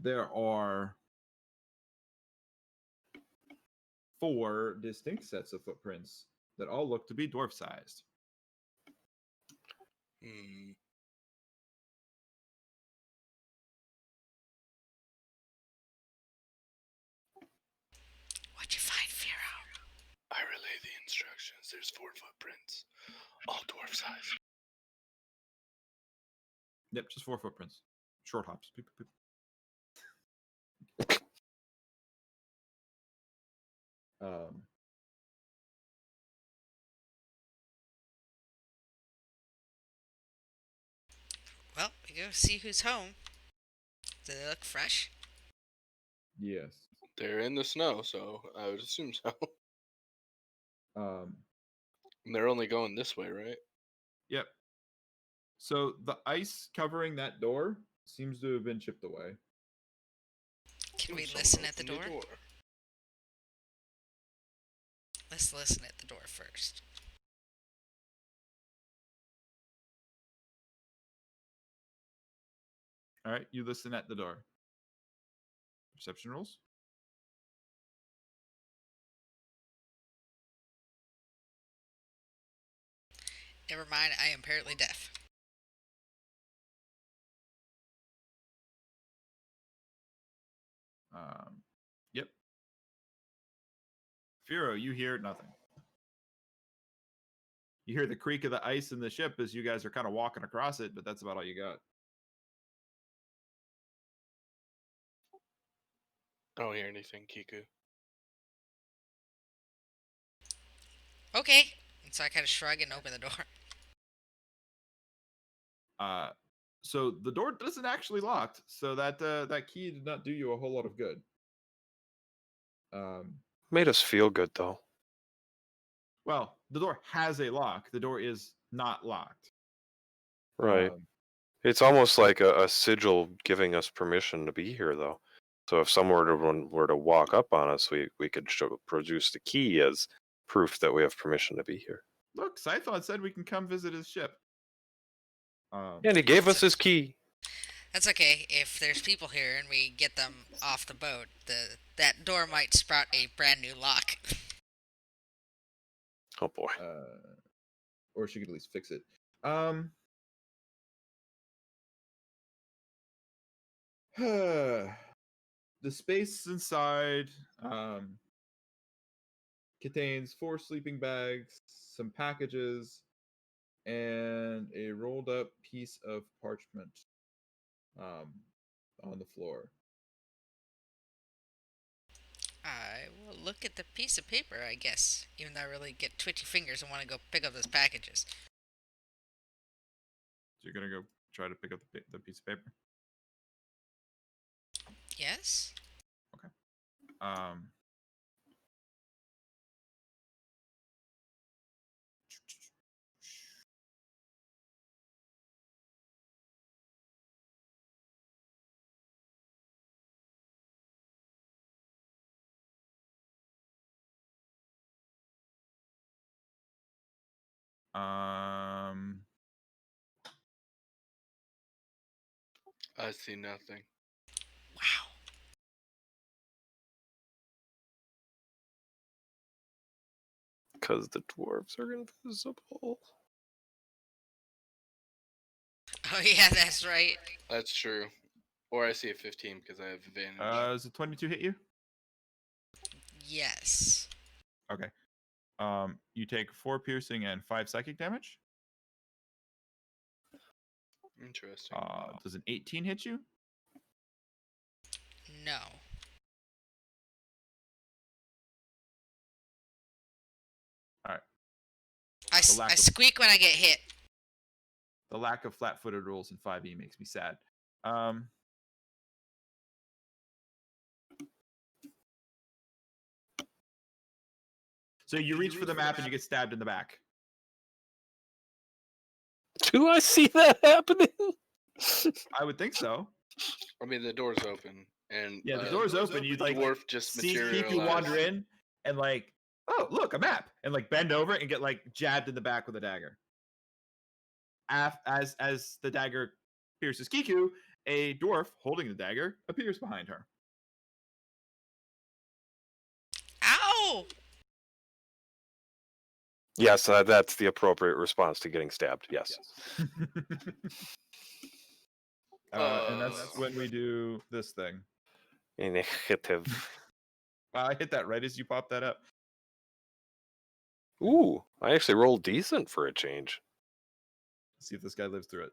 Speaker 1: There are 4 distinct sets of footprints that all look to be dwarf-sized.
Speaker 3: Hmm.
Speaker 4: What'd you find, Firo?
Speaker 3: I relay the instructions. There's 4 footprints, all dwarf size.
Speaker 1: Yep, just 4 footprints. Short hops. Beep, beep, beep.
Speaker 4: Well, we go see who's home. Do they look fresh?
Speaker 1: Yes.
Speaker 3: They're in the snow, so I would assume so.
Speaker 1: Um,
Speaker 3: And they're only going this way, right?
Speaker 1: yep. So the ice covering that door seems to have been chipped away.
Speaker 4: Can we
Speaker 3: Someone
Speaker 4: listen at the
Speaker 3: opened
Speaker 4: door? Let's listen at the door first.
Speaker 1: All right, you listen at the door. Perception rolls.
Speaker 4: Never mind, I am apparently deaf.
Speaker 1: Yep. Firo, you hear nothing. You hear the creak of the ice in the ship as you guys are kind of walking across it, but that's about all you got.
Speaker 3: I don't hear anything, Kiku.
Speaker 4: Okay. And so I kind of shrug and open the door.
Speaker 1: So the door doesn't actually locked, so that key did not do you a whole lot of good.
Speaker 2: Made us feel good though.
Speaker 1: Well, the door has a lock. The door is not locked.
Speaker 2: Right. It's almost like a sigil giving us permission to be here, though. So if someone were to walk up on us, we could produce the key as proof that we have permission to be here.
Speaker 1: Look, Scython said we can come visit his ship.
Speaker 2: And he gave us his key.
Speaker 4: That's okay. If there's people here and we get them off the boat, that door might sprout a brand new lock.
Speaker 2: Oh boy.
Speaker 1: Or she could at least fix it. The space inside contains 4 sleeping bags, some packages, and a rolled up piece of parchment on the floor.
Speaker 4: I will look at the piece of paper, I guess, even though I really get twitchy fingers and want to go pick up those packages.
Speaker 1: So you're gonna go try to pick up the piece of paper.
Speaker 4: Yes?
Speaker 1: Okay.
Speaker 3: I see nothing.
Speaker 4: Wow.
Speaker 2: Because the dwarves are invisible.
Speaker 4: Oh, yeah, that's right.
Speaker 3: That's true. Or I see a 15 because I have advantage.
Speaker 1: Does a 22 hit you?
Speaker 4: Yes.
Speaker 1: Okay. You take 4 piercing and 5 psychic damage.
Speaker 3: Interesting.
Speaker 1: Does an 18 hit you?
Speaker 4: No.
Speaker 1: All right.
Speaker 4: I squeak when I get hit.
Speaker 1: The lack of flat-footed rules in 5e makes me sad. So you reach for the map and you get stabbed in the back.
Speaker 2: Do I see that happening?
Speaker 1: I would think so.
Speaker 3: I mean, the door's open, and
Speaker 1: Yeah, the door's open. You like
Speaker 3: dwarf just
Speaker 1: see Kiku
Speaker 3: materialized.
Speaker 1: wander in and like, oh look, a map, and like bend over and get like jabbed in the back with a dagger. As the dagger pierces Kiku, a dwarf holding the dagger appears behind her.
Speaker 4: Ow!
Speaker 2: Yes, that's the appropriate response to getting stabbed. Yes.
Speaker 1: And that's when we do this thing.
Speaker 2: Initiative.
Speaker 1: I hit that right as you pop that up.
Speaker 2: Ooh, I actually rolled decent for a change.
Speaker 1: See if this guy lives through it.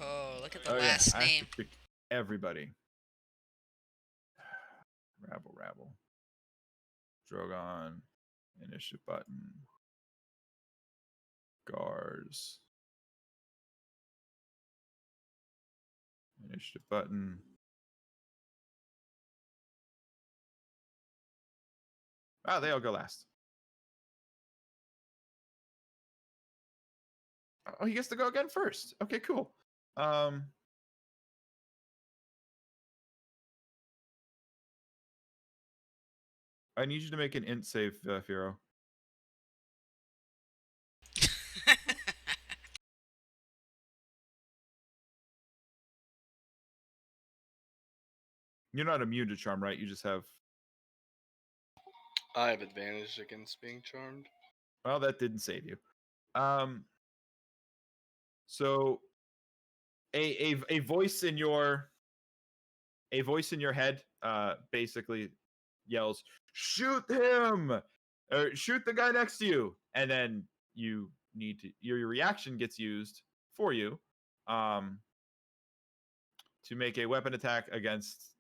Speaker 4: Oh, look at the
Speaker 1: Oh,
Speaker 4: last
Speaker 1: yeah, I have
Speaker 4: name.
Speaker 1: to pick everybody. Rabble. Drogon. Initiative button. Gars. Initiative button. Ah, they all go last. Oh, he gets to go again first. Okay, cool. I need you to make an int save, Firo. You're not immune to charm, right? You just have.
Speaker 3: I have advantage against being charmed.
Speaker 1: Well, that didn't save you. So a voice in your head basically yells, "Shoot him!" or "Shoot the guy next to you," and then you need to your reaction gets used for you to make a weapon attack against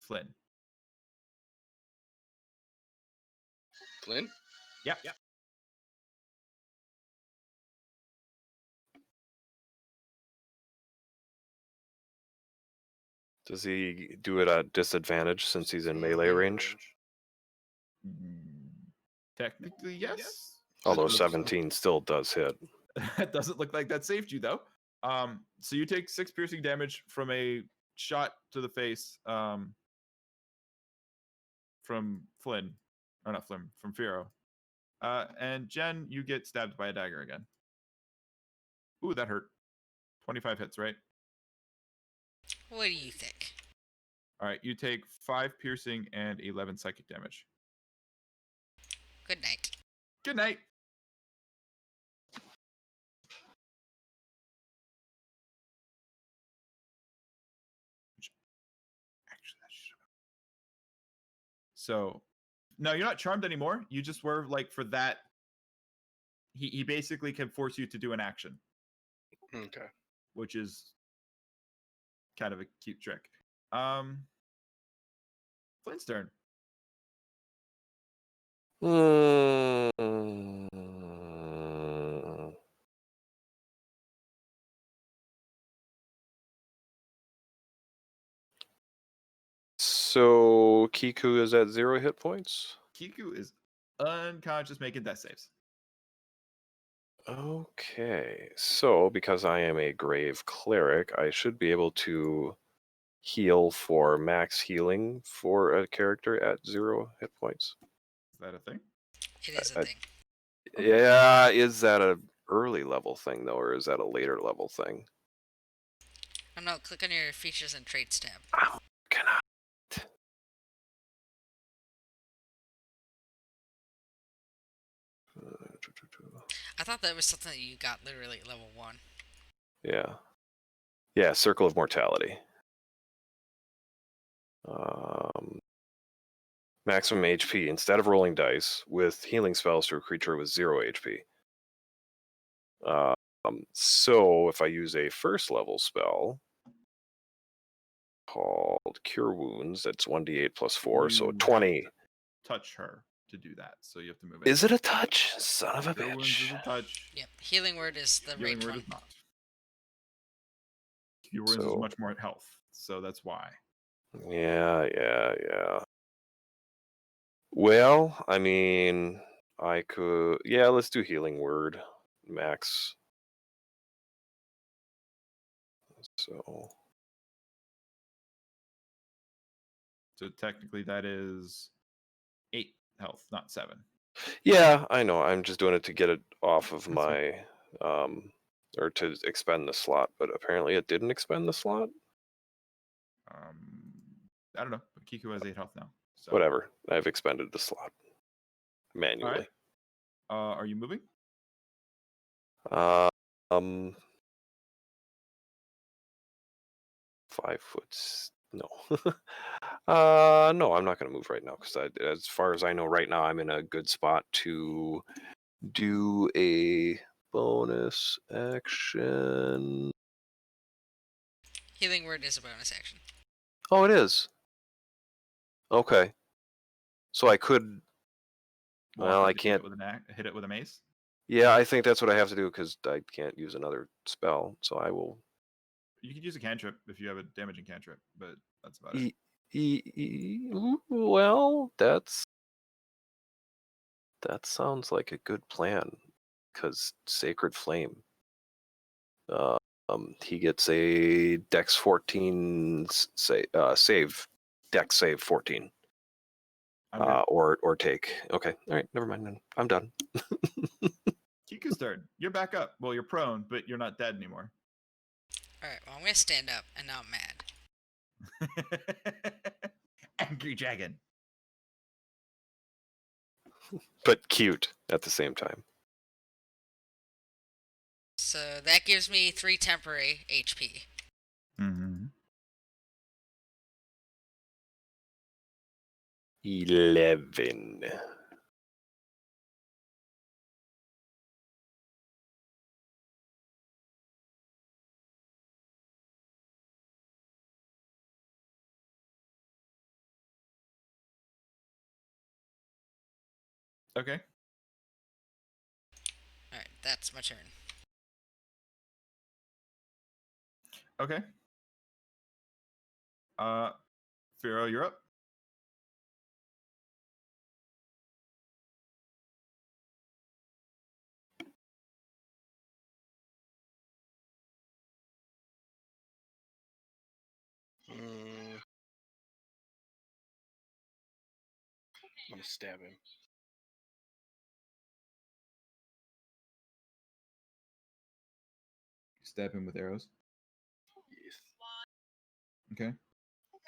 Speaker 1: Flynn.
Speaker 3: Flynn?
Speaker 1: Yep.
Speaker 2: Does he do it at disadvantage since he's in melee range?
Speaker 1: Technically, yes.
Speaker 2: Although 17 still does hit.
Speaker 1: It doesn't look like that saved you though. So you take 6 piercing damage from a shot to the face from Flynn, or not Flynn, from Firo. And Jen, you get stabbed by a dagger again. Ooh, that hurt. 25 hits, right?
Speaker 4: What do you think?
Speaker 1: All right, you take 5 piercing and 11 psychic damage.
Speaker 4: Good night.
Speaker 1: Good night. Actually, that should have. So, no, you're not charmed anymore. You just were like for that. He basically can force you to do an action.
Speaker 3: Okay.
Speaker 1: Which is kind of a cute trick. Flynn's turn.
Speaker 2: So Kiku is at 0 hit points.
Speaker 1: Kiku is unconscious, making death saves.
Speaker 2: Okay, so because I am a grave cleric, I should be able to heal for max healing for a character at 0 hit points.
Speaker 1: Is that a thing?
Speaker 4: It is a thing.
Speaker 2: Yeah, is that a early level thing though, or is that a later level thing?
Speaker 4: Oh no, click on your features and traits tab.
Speaker 2: I'm gonna.
Speaker 4: I thought that was something that you got literally at level 1.
Speaker 2: Yeah, Circle of Mortality. Maximum HP. Instead of rolling dice with healing spells to a creature with 0 HP. So if I use a first level spell called Cure Wounds, that's 1d8 plus 4, so 20.
Speaker 1: Touch her. to do that, so you have to move it.
Speaker 2: Is it a touch? Son of a
Speaker 1: Cure wounds is
Speaker 2: bitch.
Speaker 1: a touch.
Speaker 4: Yep. Healing word is the
Speaker 1: Healing
Speaker 4: ranged
Speaker 1: word
Speaker 4: one.
Speaker 1: is not. Cure wounds is
Speaker 2: So-
Speaker 1: much more health, so that's why.
Speaker 2: Yeah. Well, I mean, I could. Yeah, let's do healing word, max. So
Speaker 1: technically that is 8 health, not 7.
Speaker 2: yeah, I know. I'm just doing it to get it off of
Speaker 1: That's
Speaker 2: my or to expend the slot, but apparently it didn't expend the slot.
Speaker 1: I don't know, but Kiku has 8 health now. So
Speaker 2: Whatever. I've expended the slot
Speaker 1: All
Speaker 2: manually.
Speaker 1: right. Are you moving?
Speaker 2: Um, 5 foot. No. No, I'm not going to move right now because as far as I know, right now I'm in a good spot to do a bonus action.
Speaker 4: Healing word is a bonus action.
Speaker 2: Oh, it is. Okay. So I could. Well,
Speaker 1: Walk
Speaker 2: I
Speaker 1: up to hit
Speaker 2: can't.
Speaker 1: hit it with a mace.
Speaker 2: Yeah, I think that's what I have to do because I can't use another spell. So I will.
Speaker 1: You could use a cantrip if you have a damaging cantrip, but that's about it.
Speaker 2: Well, that sounds like a good plan because Sacred Flame. He gets a Dex 14 save, Dex save 14.
Speaker 1: I'm good.
Speaker 2: Or take. Okay, all right, never mind then. I'm done.
Speaker 1: Kiku's turn. You're back up. Well, you're prone, but you're not dead anymore.
Speaker 4: Alright, well, I'm going to stand up, and now I'm mad.
Speaker 1: Angry dragon.
Speaker 2: But cute at the same time.
Speaker 4: So that gives me 3 temporary HP.
Speaker 1: Mm-hmm.
Speaker 2: 11.
Speaker 1: Okay.
Speaker 4: Alright, that's my turn.
Speaker 1: Okay. Firo, you're up.
Speaker 3: I'm gonna stab him.
Speaker 1: Stab him with arrows.
Speaker 3: Yes.
Speaker 1: Okay.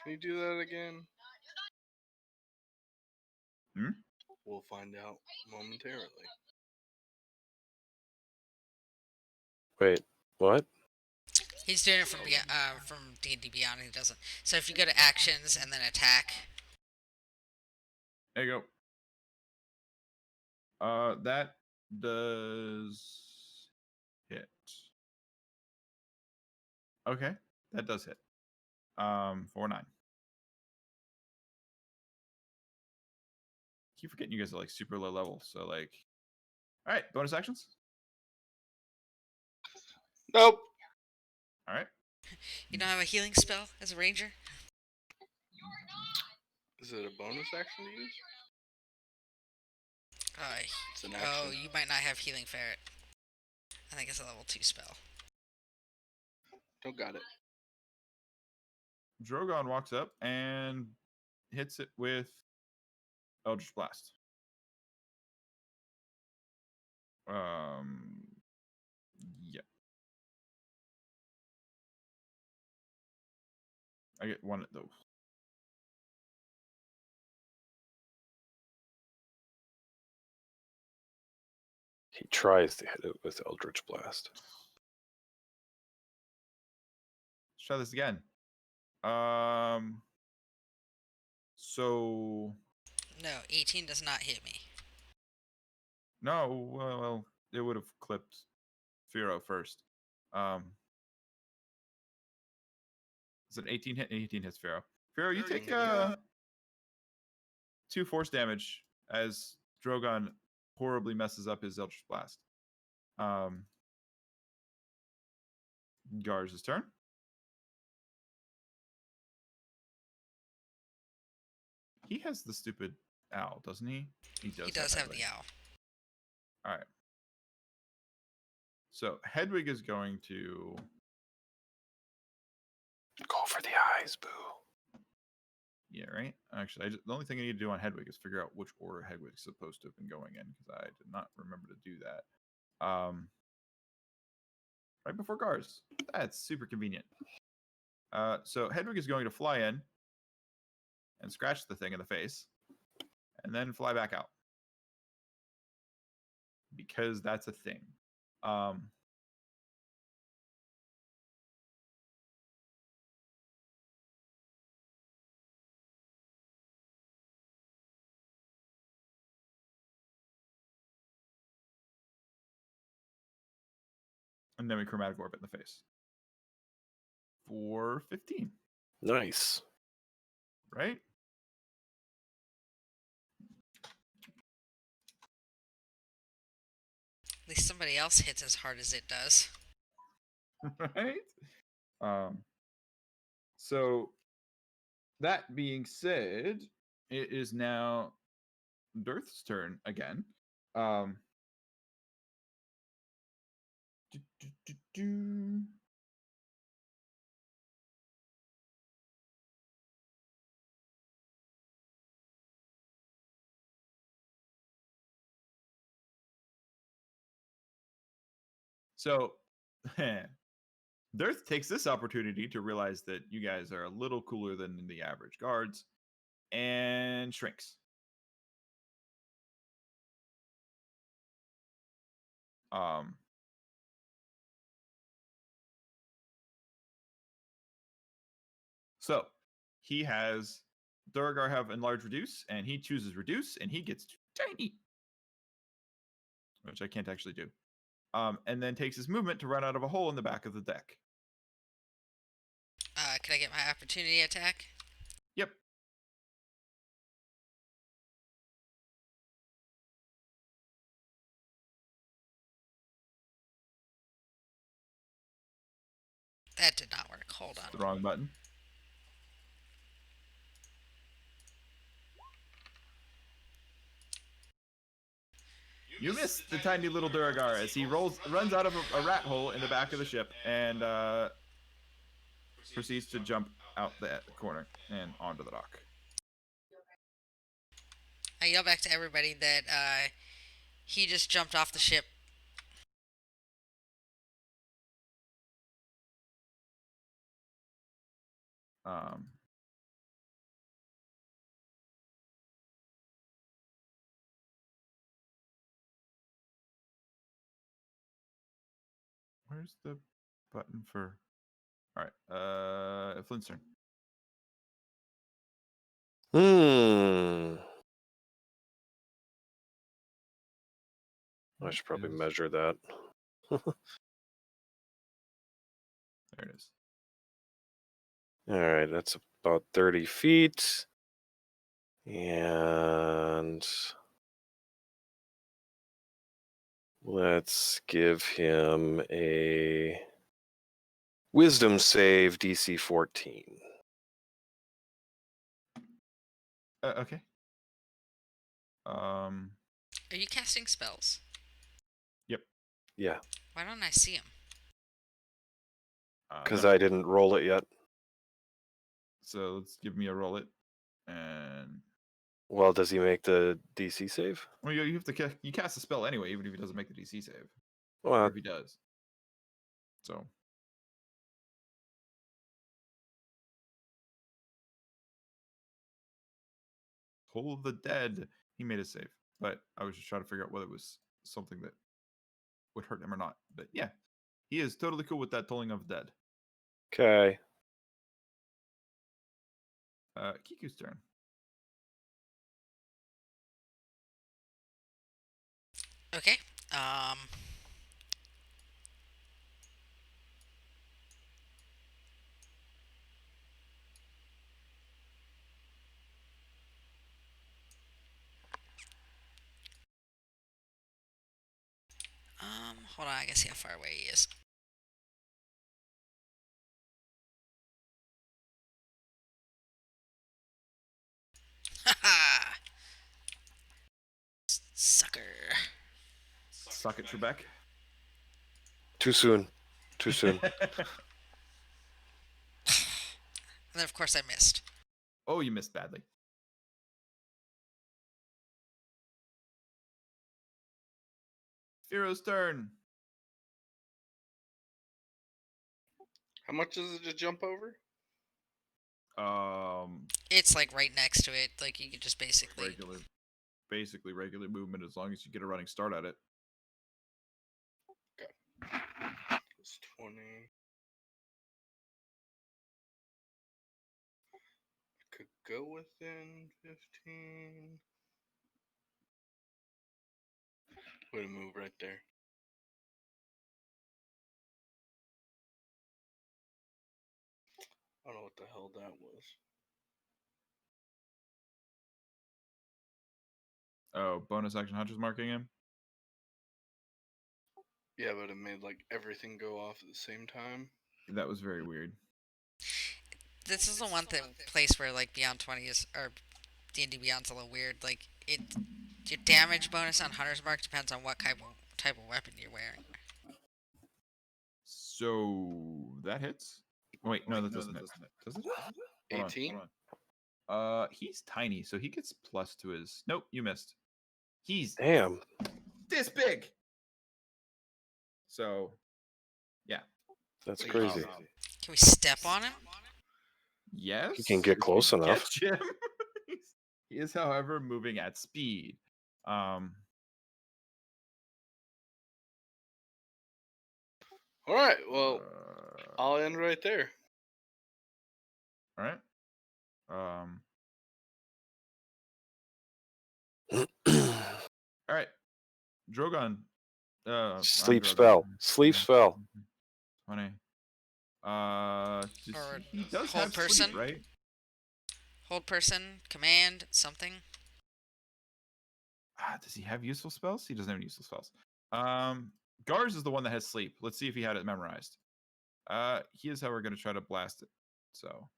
Speaker 3: Can you do that again?
Speaker 1: Hmm?
Speaker 3: We'll find out momentarily.
Speaker 2: Wait, what?
Speaker 4: He's doing it from D&D Beyond, he doesn't. So if you go to actions and then attack,
Speaker 1: There you go. That does hit. Okay, that does hit. 4-9. Keep forgetting you guys are like super low level, so like. All right, bonus actions.
Speaker 3: Nope.
Speaker 1: All right.
Speaker 4: you don't have a healing spell as a ranger?
Speaker 3: Is it a bonus action to use? It's an
Speaker 4: Oh,
Speaker 3: action.
Speaker 4: you might not have healing ferret. I think it's a level 2 spell.
Speaker 3: Don't got it.
Speaker 1: Drogon walks up and hits it with Eldritch Blast. Yeah. I get one of those.
Speaker 2: He tries to hit it with Eldritch Blast.
Speaker 1: Let's try this again. So
Speaker 4: No, 18 does not hit me.
Speaker 1: no, well, it would have clipped Firo first. It's an 18 hit. 18 hits Firo. Firo, you take 2 force damage as Drogon horribly messes up his Eldritch Blast. Gar's turn. He has the stupid owl, doesn't he?
Speaker 4: He does have the owl.
Speaker 1: All right. So Hedwig is going to
Speaker 2: Go for the eyes, boo.
Speaker 1: Yeah, right. Actually, the only thing I need to do on Hedwig is figure out which order Hedwig's supposed to have been going in because I did not remember to do that. Right before Gar's. That's super convenient. So Hedwig is going to fly in and scratch the thing in the face, and then fly back out because that's a thing. And then we chromatic orb it in the face. For 15.
Speaker 2: Nice.
Speaker 1: Right?
Speaker 4: At least somebody else hits as hard as it does.
Speaker 1: Right? So that being said, it is now Dirth's turn again. So Dirth takes this opportunity to realize that you guys are a little cooler than the average guards and shrinks. So he has Duragar have enlarge reduce, and he chooses reduce, and he gets tiny, which I can't actually do. And then takes his movement to run out of a hole in the back of the deck.
Speaker 4: Can I get my opportunity attack?
Speaker 1: Yep.
Speaker 4: That did not work. Hold on.
Speaker 1: The wrong button. You missed the tiny little Duragar as he runs out of a rat hole in the back of the ship and proceeds to jump out the corner and onto the dock.
Speaker 4: I yell back to everybody that he just jumped off the ship.
Speaker 1: Where's the button for? All right, Flint's turn.
Speaker 2: I should probably measure that.
Speaker 1: There it is.
Speaker 2: All right, that's about 30 feet. And let's give him a wisdom save DC 14.
Speaker 1: Okay.
Speaker 4: Are you casting spells?
Speaker 1: Yep.
Speaker 2: Yeah.
Speaker 4: Why don't I see them?
Speaker 2: Because
Speaker 1: No.
Speaker 2: I didn't roll it yet.
Speaker 1: So let's give me a roll it. And
Speaker 2: Well, does he make the DC save?
Speaker 1: well, you have to you cast a spell anyway, even if he doesn't make the DC save.
Speaker 2: Well,
Speaker 1: Or if he does. So Toll of the Dead. He made a save, but I was just trying to figure out whether it was something that would hurt him or not. But yeah, he is totally cool with that Tolling of the Dead.
Speaker 2: okay.
Speaker 1: Kiku's turn.
Speaker 4: Okay. Hold on, I can see how far away he is. Haha! Sucker.
Speaker 1: Suck it, Trebek.
Speaker 2: Too soon. Too soon.
Speaker 4: And then, of course, I missed.
Speaker 1: Oh, you missed badly. Hero's turn.
Speaker 3: How much is it to jump over?
Speaker 4: It's like right next to it. Like you could just basically.
Speaker 1: Basically regular movement as long as you get a running start at it.
Speaker 3: It's 20. Could go within 15. Way to move right there. I don't know what the hell that was.
Speaker 1: Oh, bonus action hunter's marking him.
Speaker 3: Yeah, but it made like everything go off at the same time.
Speaker 1: That was very weird.
Speaker 4: This is the one place where like Beyond 20 is, or D&D Beyond's a little weird. Like your damage bonus on Hunter's Mark depends on what type of weapon you're wearing.
Speaker 1: So that hits. Wait, no, that doesn't hit. Does it? Hold on,
Speaker 3: 18?
Speaker 1: hold on. He's tiny, so he gets plus to his. Nope, you missed. He's
Speaker 2: Damn.
Speaker 1: this big. So, yeah.
Speaker 2: That's crazy.
Speaker 4: Can we step on him?
Speaker 1: Yes.
Speaker 2: He can get close enough.
Speaker 1: Catch him. He is, however, moving at speed.
Speaker 3: All right, well, I'll end right there.
Speaker 1: All right. All right. Drogon.
Speaker 2: Sleep
Speaker 1: Drogon.
Speaker 2: spell. Sleep spell.
Speaker 1: 20.
Speaker 4: Or
Speaker 1: He does
Speaker 4: hold
Speaker 1: have
Speaker 4: person?
Speaker 1: sleep, right?
Speaker 4: Hold person, command, something.
Speaker 1: Does he have useful spells? He doesn't have any useful spells. Garz is the one that has sleep. Let's see if he had it memorized. He is how we're going to try to blast it. So.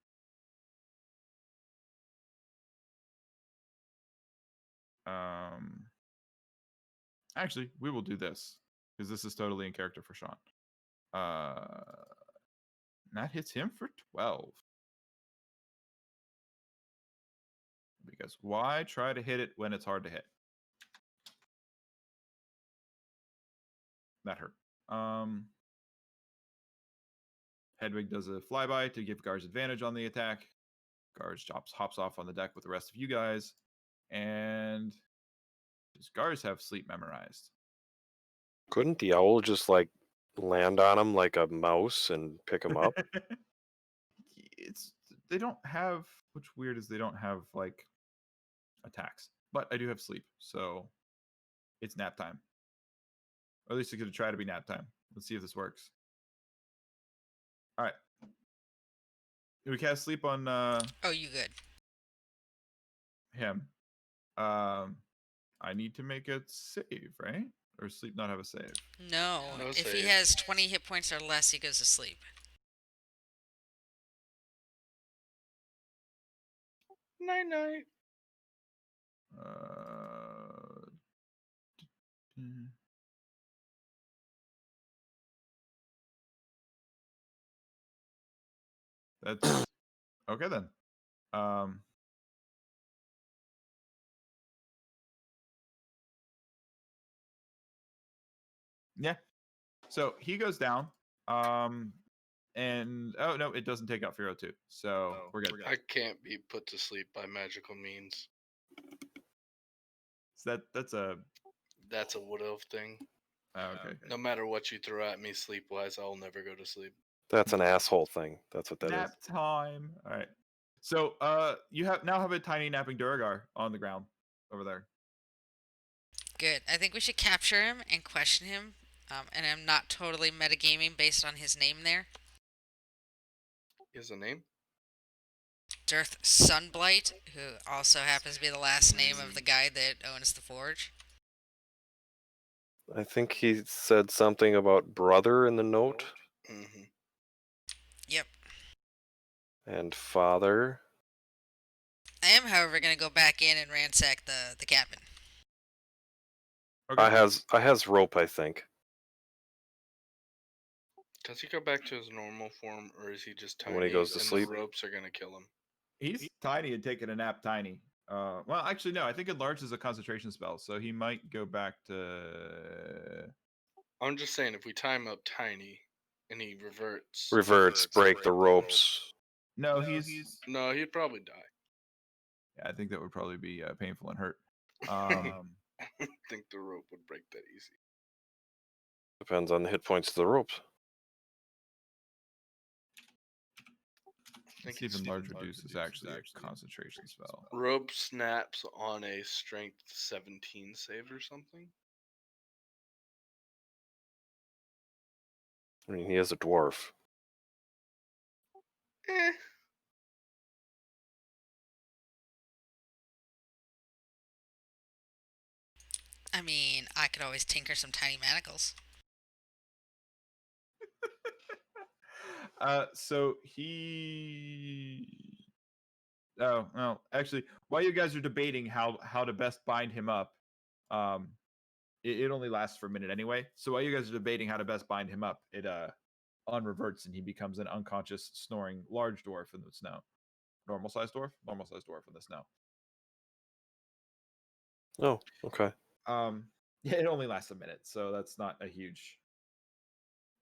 Speaker 1: Actually, we will do this because this is totally in character for Sean. That hits him for 12. Because why try to hit it when it's hard to hit? That hurt. Hedwig does a flyby to give Garz advantage on the attack. Garz hops off on the deck with the rest of you guys. And does Garz have sleep memorized?
Speaker 2: Couldn't the owl just like land on him like a mouse and pick him up?
Speaker 1: They don't have, what's weird is they don't have like attacks. But I do have sleep, so it's nap time. Or at least it's gonna try to be nap time. Let's see if this works. All right. We cast sleep on
Speaker 4: Oh, you good.
Speaker 1: him. I need to make a save, right? Or sleep not have a save?
Speaker 4: No,
Speaker 3: No
Speaker 4: if he
Speaker 3: save.
Speaker 4: has 20 hit points or less, he goes to sleep.
Speaker 3: Night night.
Speaker 1: That's okay then. Yeah. So he goes down. And oh no, it doesn't take out Firo 2. So we're good.
Speaker 3: I can't be put to sleep by magical means.
Speaker 1: So that's a
Speaker 3: wood elf thing.
Speaker 1: okay.
Speaker 3: No matter what you throw at me sleep wise, I'll never go to sleep.
Speaker 2: That's an asshole thing. That's what that
Speaker 1: Nap
Speaker 2: is.
Speaker 1: time. All right. So you now have a tiny napping Duragar on the ground over there.
Speaker 4: Good. I think we should capture him and question him. And I'm not totally metagaming based on his name there.
Speaker 3: He has a name?
Speaker 4: Dearth Sunblight, who also happens to be the last name of the guy that owns the forge.
Speaker 2: I think he said something about brother in the note.
Speaker 3: Mm-hmm.
Speaker 4: Yep.
Speaker 2: And father.
Speaker 4: I am, however, going to go back in and ransack the cabin.
Speaker 1: Okay.
Speaker 2: I has rope, I think.
Speaker 3: Does he go back to his normal form, or is he just tiny?
Speaker 2: When he goes to
Speaker 3: and
Speaker 2: sleep?
Speaker 3: The ropes are gonna kill him.
Speaker 1: He's tiny and taking a nap tiny. Well, actually, no. I think enlarge is a concentration spell, so he might go back to.
Speaker 3: I'm just saying, if we tie him up tiny, and he reverts,
Speaker 2: Break the ropes.
Speaker 1: No, he's.
Speaker 3: No, he'd probably die.
Speaker 1: Yeah, I think that would probably be painful and hurt.
Speaker 3: I think the rope would break that easy.
Speaker 2: Depends on the hit points of the ropes.
Speaker 1: Let's see if enlarge reduce is actually a concentration spell.
Speaker 3: Rope snaps on a strength 17 save or something.
Speaker 2: I mean, he is a dwarf.
Speaker 3: Eh.
Speaker 4: I mean, I could always tinker some tiny manacles.
Speaker 1: So he. Oh well, actually, while you guys are debating how to best bind him up, it only lasts for a minute anyway. So while you guys are debating how to best bind him up, it unreverts and he becomes an unconscious, snoring large dwarf in the snow. Normal sized dwarf in the snow.
Speaker 2: Oh, okay.
Speaker 1: Yeah, it only lasts a minute, so that's not a huge.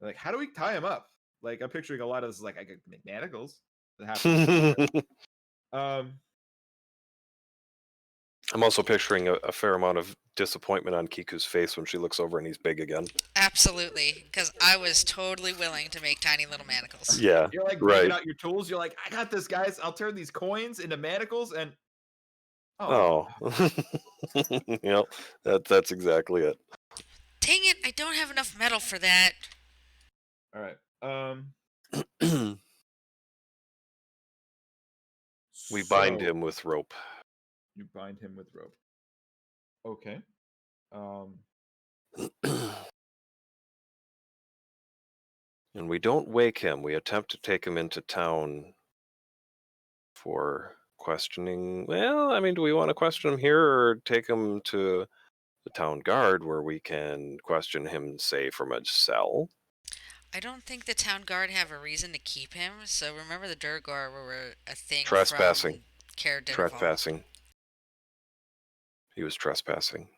Speaker 1: Like, how do we tie him up? Like, I'm picturing a lot of this. Like, I could make manacles. That happens.
Speaker 2: I'm also picturing a fair amount of disappointment on Kiku's face when she looks over and he's big again.
Speaker 4: Absolutely, because I was totally willing to make tiny little manacles.
Speaker 2: Yeah,
Speaker 1: You're like breaking out your tools. You're like, I got this, guys. I'll turn these coins into manacles, and
Speaker 2: oh. Yep, that's exactly it.
Speaker 4: Dang it! I don't have enough metal for that.
Speaker 1: All right.
Speaker 2: We bind him with rope.
Speaker 1: You bind him with rope. Okay.
Speaker 2: And we don't wake him. We attempt to take him into town for questioning. Well, I mean, do we want to question him here or take him to the town guard where we can question him, say, from a cell?
Speaker 4: I don't think the town guard have a reason to keep him. So remember, the Durgar were a thing
Speaker 2: Trespassing.
Speaker 4: from Care Dinnerval.
Speaker 2: Trespassing. He was trespassing.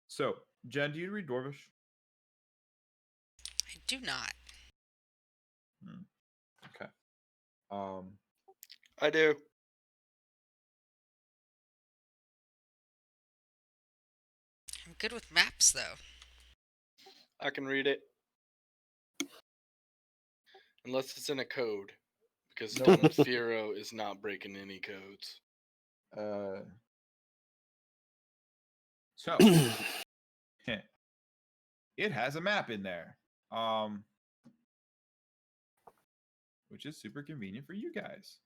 Speaker 1: So, Jen, do you read Dwarvish?
Speaker 4: I do not.
Speaker 1: Okay.
Speaker 3: I do.
Speaker 4: I'm good with maps, though.
Speaker 3: I can read it. Unless it's in a code. Because Don Fiero is not breaking any codes.
Speaker 1: So it has a map in there. Which is super convenient for you guys.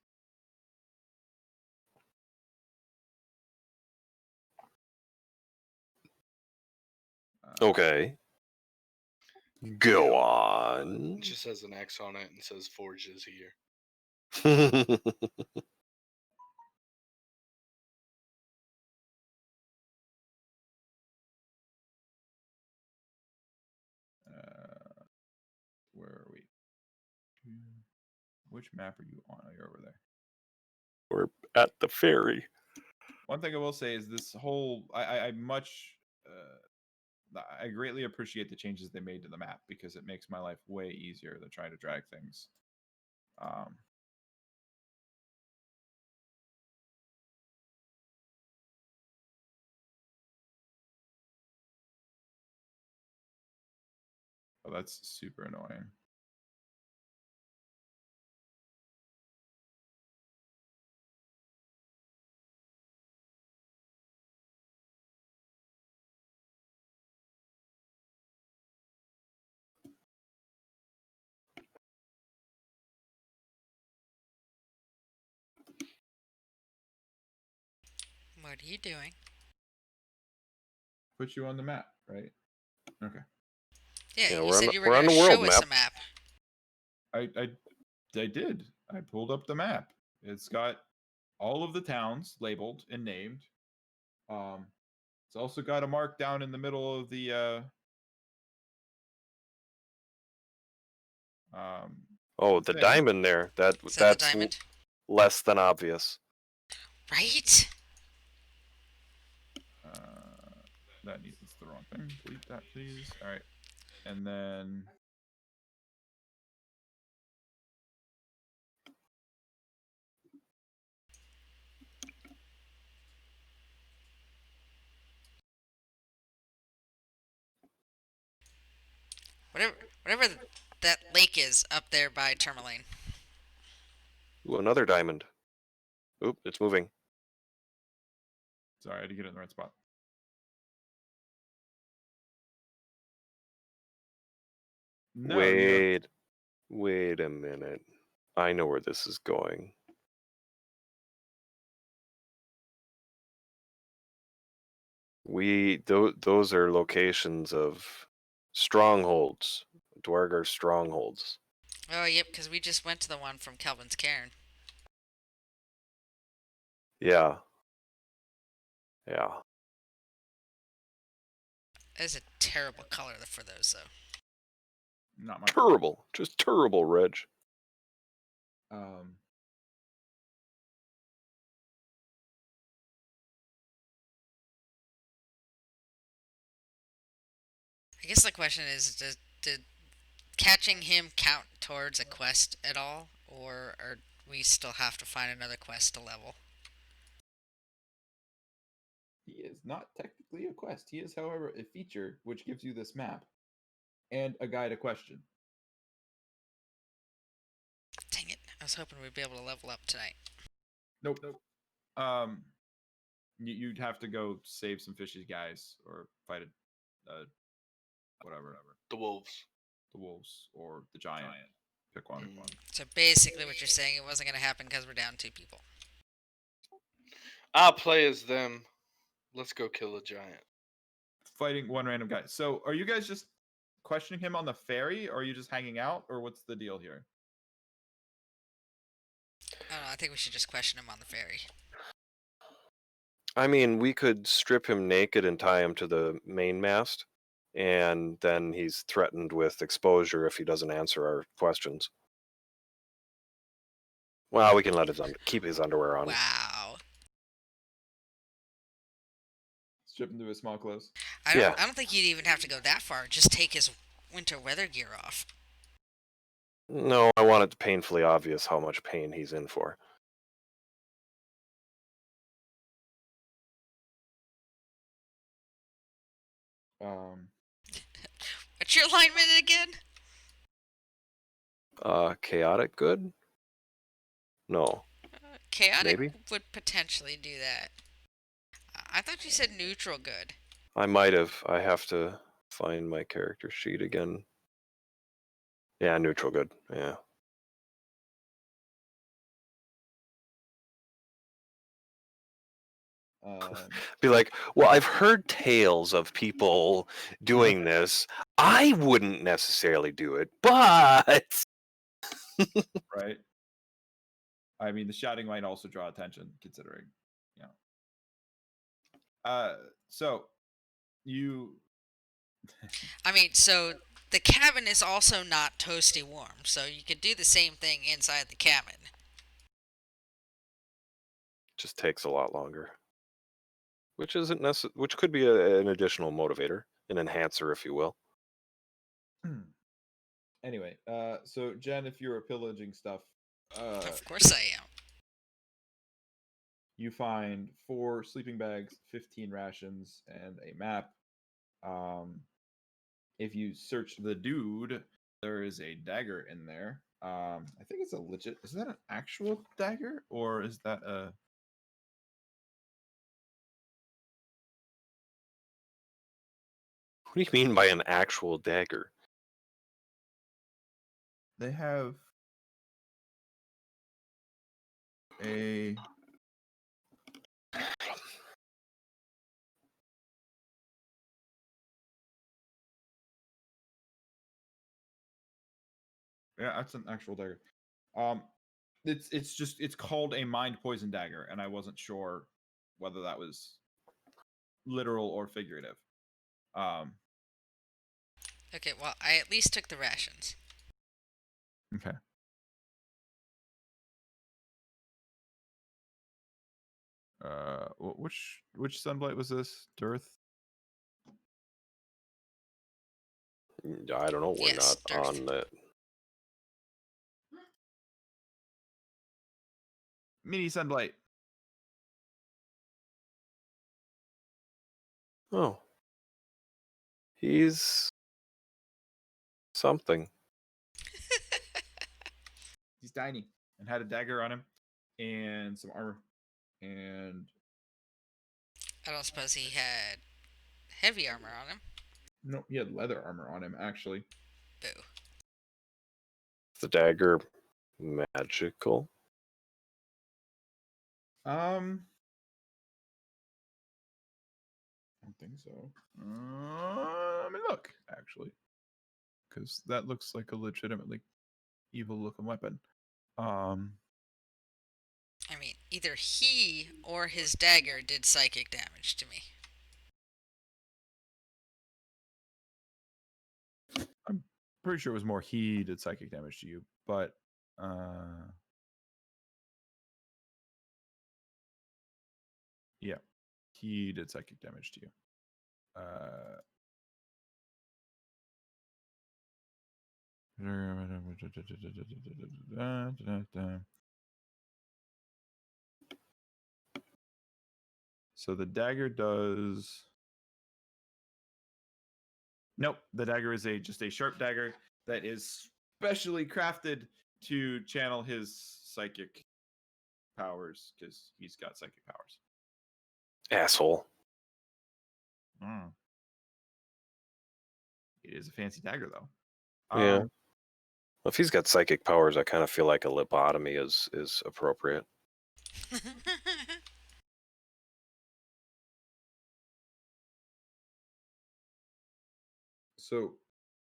Speaker 2: Okay. Go on.
Speaker 3: It just has an X on it and says Forges here.
Speaker 1: Where are we? Which map are you on? Oh, you're over there.
Speaker 2: We're at the ferry.
Speaker 1: One thing I will say is this whole I greatly appreciate the changes they made to the map because it makes my life way easier than trying to drag things. Oh, that's super annoying.
Speaker 4: What are you doing?
Speaker 1: Put you on the map, right? Okay.
Speaker 4: Yeah,
Speaker 2: Yeah,
Speaker 4: you
Speaker 2: we're
Speaker 4: said
Speaker 2: on-
Speaker 4: you were
Speaker 2: we're on
Speaker 4: going to
Speaker 2: the world
Speaker 4: show us
Speaker 2: map.
Speaker 4: a map.
Speaker 1: I did. I pulled up the map. It's got all of the towns labeled and named. It's also got a mark down in the middle of the
Speaker 2: Oh, the
Speaker 1: thing.
Speaker 2: diamond there.
Speaker 4: Is that the
Speaker 2: That's
Speaker 4: diamond?
Speaker 2: less than obvious.
Speaker 4: Right?
Speaker 1: That's the wrong thing. Delete that, please. All right, and then
Speaker 4: Whatever that lake is up there by Tourmaline.
Speaker 2: Ooh, another diamond. Oop, it's moving.
Speaker 1: sorry, I had to get it in the right spot. No, you don't.
Speaker 2: Wait a minute. I know where this is going. Those are locations of strongholds, Dwargar strongholds.
Speaker 4: Oh, yep, because we just went to the one from Kelvin's Cairn.
Speaker 2: Yeah.
Speaker 4: That is a terrible color for those, though.
Speaker 1: Not my
Speaker 2: Terrible, just terrible, Reg.
Speaker 1: Um,
Speaker 4: I guess the question is, did catching him count towards a quest at all, or we still have to find another quest to level?
Speaker 1: he is not technically a quest. He is, however, a feature which gives you this map and a guide to question.
Speaker 4: Dang it! I was hoping we'd be able to level up tonight.
Speaker 1: Nope. You'd have to go save some fishy guys or fight whatever,
Speaker 3: The wolves.
Speaker 1: the wolves or the giant. Pick one.
Speaker 4: So basically, what you're saying, it wasn't going to happen because we're down 2 people.
Speaker 3: I'll play as them. Let's go kill a giant.
Speaker 1: Fighting one random guy. So, are you guys just questioning him on the ferry, or are you just hanging out, or what's the deal here?
Speaker 4: I don't know. I think we should just question him on the ferry.
Speaker 2: I mean, we could strip him naked and tie him to the mainmast, and then he's threatened with exposure if he doesn't answer our questions. Well, we can let keep his underwear on.
Speaker 4: Wow.
Speaker 1: Strip him to his small clothes.
Speaker 4: I
Speaker 2: Yeah.
Speaker 4: don't think you'd even have to go that far. Just take his winter weather gear off.
Speaker 2: No, I want it painfully obvious how much pain he's in for.
Speaker 4: What's your alignment again?
Speaker 2: Chaotic good? No.
Speaker 4: Chaotic
Speaker 2: Maybe?
Speaker 4: would potentially do that. I thought you said neutral good.
Speaker 2: I might have. I have to find my character sheet again. Yeah, neutral good. Yeah. Be like, well, I've heard tales of people doing this. I wouldn't necessarily do it, but
Speaker 1: Right. I mean, the shouting might also draw attention, considering, you know. So you.
Speaker 4: I mean, so the cabin is also not toasty warm, so you could do the same thing inside the cabin.
Speaker 2: just takes a lot longer. Which isn't which could be an additional motivator, an enhancer, if you will.
Speaker 1: Anyway, so Jen, if you were pillaging stuff,
Speaker 4: Of course I am.
Speaker 1: you find 4 sleeping bags, 15 rations, and a map. If you search the dude, there is a dagger in there. I think it's a legit. Is that an actual dagger, or is that a?
Speaker 2: What do you mean by an actual dagger?
Speaker 1: They have a. Yeah, that's an actual dagger. It's called a mind poison dagger, and I wasn't sure whether that was literal or figurative.
Speaker 4: Okay, well, I at least took the rations.
Speaker 1: Okay. Which sunblight was this? Dearth?
Speaker 2: I don't know. We're
Speaker 4: Yes,
Speaker 2: not
Speaker 4: Dearth.
Speaker 2: on that.
Speaker 1: Mini sunblight.
Speaker 2: Oh, he's something.
Speaker 1: He's tiny and had a dagger on him and some armor. And
Speaker 4: I don't suppose he had heavy armor on him.
Speaker 1: no, he had leather armor on him actually.
Speaker 4: Boo.
Speaker 2: The dagger magical?
Speaker 1: I don't think so. Let me look actually, because that looks like a legitimately evil-looking weapon.
Speaker 4: I mean, either he or his dagger did psychic damage to me.
Speaker 1: I'm pretty sure it was more he did psychic damage to you, but yeah, he did psychic damage to you. So the dagger does. Nope, the dagger is just a sharp dagger that is specially crafted to channel his psychic powers because he's got psychic powers.
Speaker 2: Asshole.
Speaker 1: It is a fancy dagger, though.
Speaker 2: Yeah. Well, if he's got psychic powers, I kind of feel like a lobotomy is appropriate.
Speaker 1: So,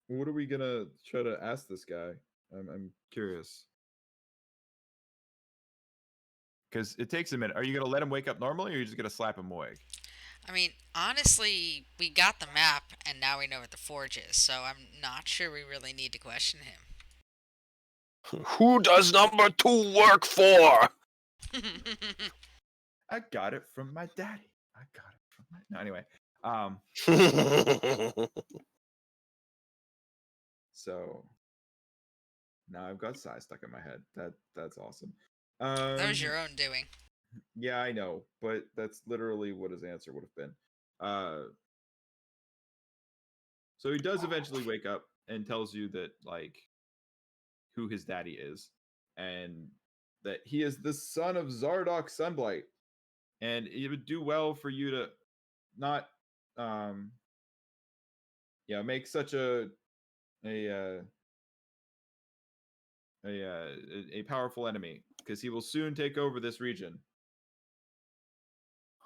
Speaker 1: what are we gonna try to ask this guy? I'm curious. Because it takes a minute. Are you gonna let him wake up normally, or are you just gonna slap him awake?
Speaker 4: I mean, honestly, we got the map, and now we know what the forge is, so I'm not sure we really need to question him.
Speaker 2: Who does number 2 work for?
Speaker 1: I got it from my daddy. I got it from my. No, anyway. So now I've got Sai stuck in my head. That's awesome.
Speaker 4: That was your own doing.
Speaker 1: Yeah, I know, but that's literally what his answer would have been. So he does eventually wake up and tells you that like who his daddy is, and that he is the son of Zardoc Sunblight, and it would do well for you to not, make such a powerful enemy because he will soon take over this region.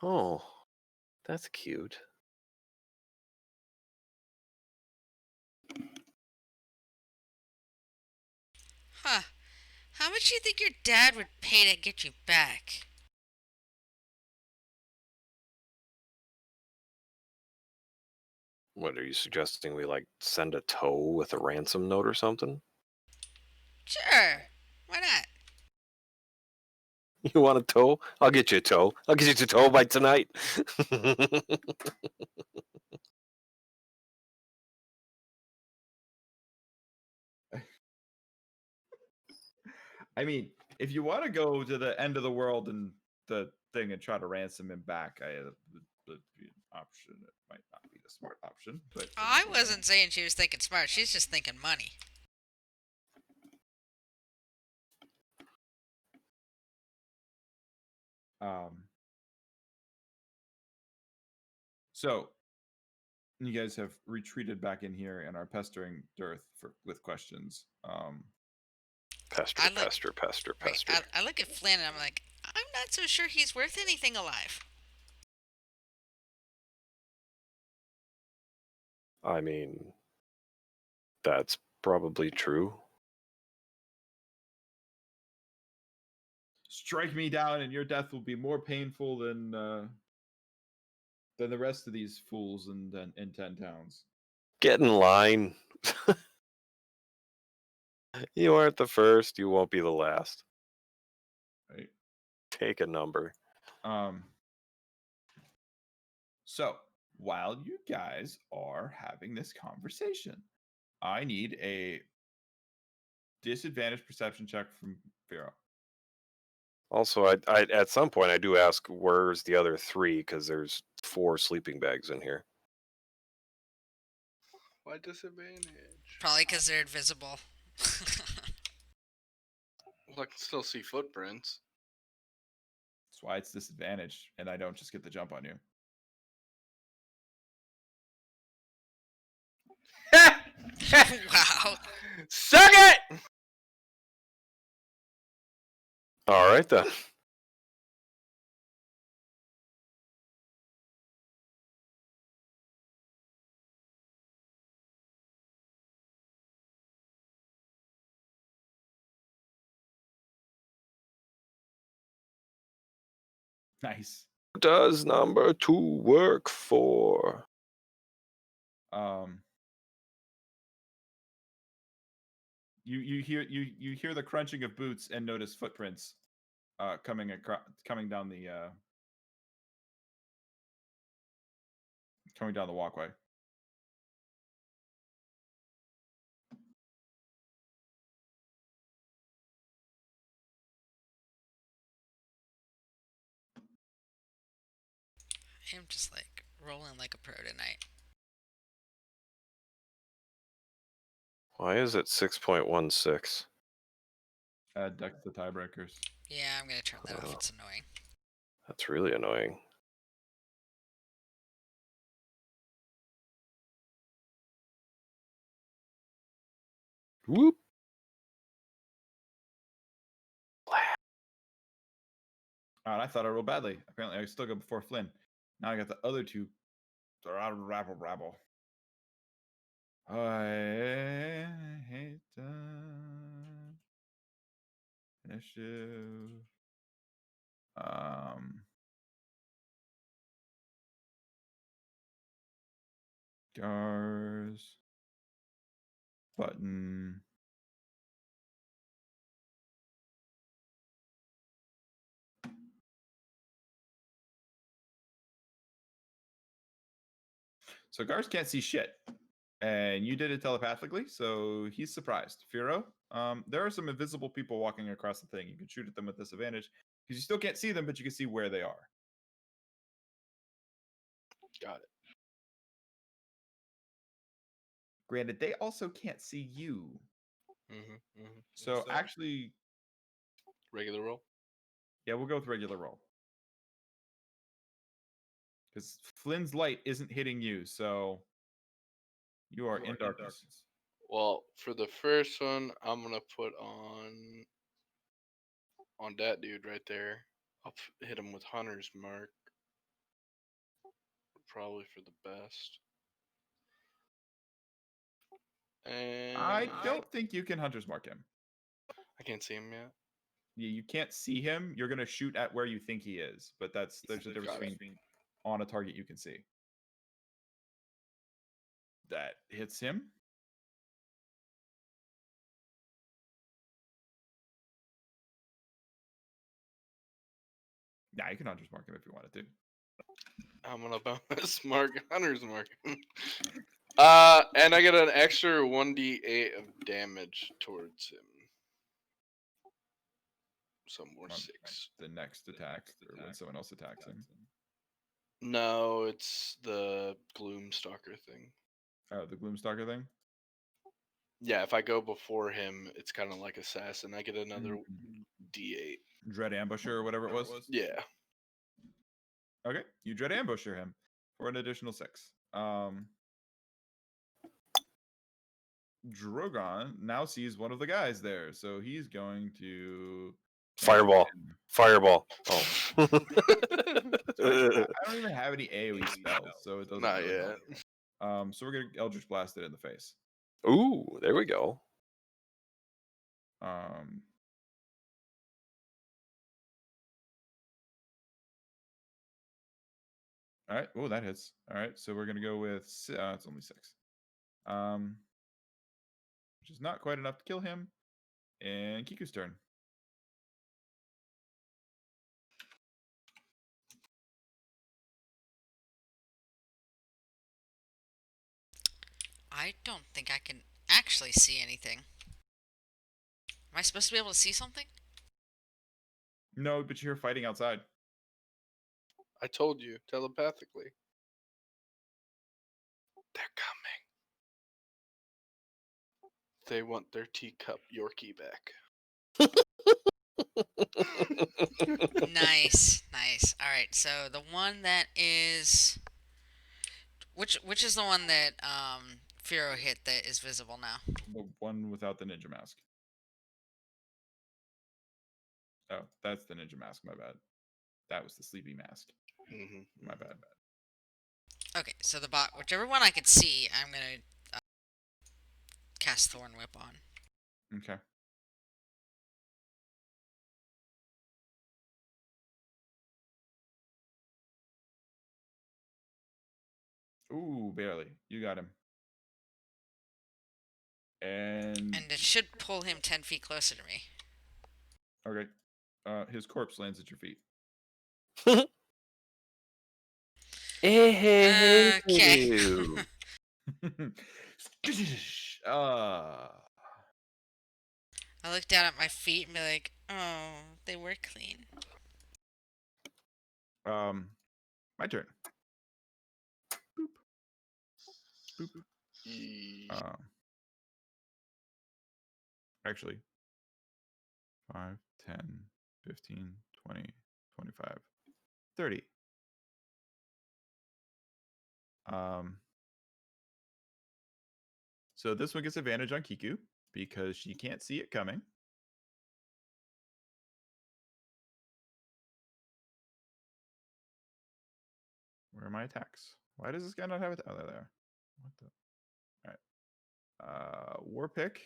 Speaker 2: Oh, that's cute.
Speaker 4: Huh. How much do you think your dad would pay to get you back?
Speaker 2: What are you suggesting? We like send a tow with a ransom note or something?
Speaker 4: Sure. Why not?
Speaker 2: You want a tow? I'll get you a tow. I'll get you a tow by tonight.
Speaker 1: I mean, if you want to go to the end of the world and the thing and try to ransom him back, would be an option. It might not be the smart option, but
Speaker 4: I wasn't saying she was thinking smart. She's just thinking money.
Speaker 1: So you guys have retreated back in here and are pestering Dearth with questions.
Speaker 2: Pester.
Speaker 4: Right. I look at Flynn and I'm like, I'm not so sure he's worth anything alive.
Speaker 2: I mean, that's probably true.
Speaker 1: strike me down, and your death will be more painful than the rest of these fools in 10 towns.
Speaker 2: Get in line. You aren't the first. You won't be the last.
Speaker 1: Right.
Speaker 2: Take a number.
Speaker 1: So while you guys are having this conversation, I need a disadvantage perception check from Vero.
Speaker 2: Also, I at some point I do ask where's the other 3 because there's 4 sleeping bags in here.
Speaker 3: Why disadvantage?
Speaker 4: Probably because they're invisible.
Speaker 3: Well, I can still see footprints.
Speaker 1: That's why it's disadvantage, and I don't just get the jump on you.
Speaker 4: Wow.
Speaker 3: Suck it!
Speaker 2: All right then.
Speaker 1: Nice.
Speaker 2: Does number 2 work for?
Speaker 1: You hear the crunching of boots and notice footprints coming down the walkway.
Speaker 4: I'm just like rolling like a pro tonight.
Speaker 2: Why is it 6.16?
Speaker 1: Add deck to tiebreakers.
Speaker 4: Yeah, I'm gonna turn that off. It's annoying.
Speaker 2: That's really annoying. Whoop.
Speaker 1: And I thought I rolled badly. Apparently, I still go before Flynn. Now I got the other two. Rabble. I hate initiative. Gars. Button. So Gars can't see shit. And you did it telepathically, so he's surprised. Firo, there are some invisible people walking across the thing. You can shoot at them with disadvantage because you still can't see them, but you can see where they are.
Speaker 3: Got it.
Speaker 1: Granted, they also can't see you. So actually,
Speaker 3: regular roll.
Speaker 1: Yeah, we'll go with regular roll. Because Flynn's light isn't hitting you, so you are in darkness.
Speaker 3: Well, for the first one, I'm gonna put on that dude right there. I'll hit him with Hunter's Mark. Probably for the best. And
Speaker 1: I don't think you can Hunter's Mark him.
Speaker 3: I can't see him yet.
Speaker 1: Yeah, you can't see him. You're gonna shoot at where you think he is, but there's a difference between on a target you can see. That hits him. Yeah, you can Hunter's Mark him if you wanted to.
Speaker 3: I'm gonna bonus mark Hunter's Mark. And I get an extra 1d8 of damage towards him. So more 6.
Speaker 1: The next attack, or when someone else attacks him.
Speaker 3: No, it's the Gloomstalker thing.
Speaker 1: Oh, the Gloomstalker thing?
Speaker 3: Yeah, if I go before him, it's kind of like Assassin. I get another d8.
Speaker 1: Dread Ambusher or whatever it was?
Speaker 3: Yeah.
Speaker 1: Okay, you Dread Ambusher him for an additional 6. Drogon now sees one of the guys there, so he's going to
Speaker 2: Fireball. Fireball. Oh.
Speaker 1: I don't even have any AoE spells, so it doesn't.
Speaker 3: Not
Speaker 1: really
Speaker 3: yet.
Speaker 1: help. So we're gonna Eldritch Blast it in the face.
Speaker 2: Ooh, there we go.
Speaker 1: All right. Oh, that hits. All right. So we're gonna go with it's only 6. Which is not quite enough to kill him. And Kiku's turn.
Speaker 4: I don't think I can actually see anything. Am I supposed to be able to see something?
Speaker 1: No, but you're fighting outside.
Speaker 3: I told you telepathically. They're coming. They want their teacup Yorkie back.
Speaker 4: Nice, nice. All right, so the one that is which is the one that Firo hit that is visible now?
Speaker 1: The one without the ninja mask. Oh, that's the ninja mask. My bad. That was the sleepy mask.
Speaker 3: Mm-hmm.
Speaker 1: My bad.
Speaker 4: Okay, so the bot, whichever one I could see, I'm gonna cast Thorn Whip on.
Speaker 1: Okay. Ooh, barely. You got him. And
Speaker 4: it should pull him 10 feet closer to me.
Speaker 1: okay. His corpse lands at your feet.
Speaker 4: Okay. I look down at my feet and be like, oh, they were clean.
Speaker 1: My turn. Boop. Boop, boop. Actually, 5, 10, 15, 20, 25, 30. So this one gets advantage on Kiku because she can't see it coming. Where are my attacks? Why does this guy not have it? Oh, there they are. What the? All right. War pick.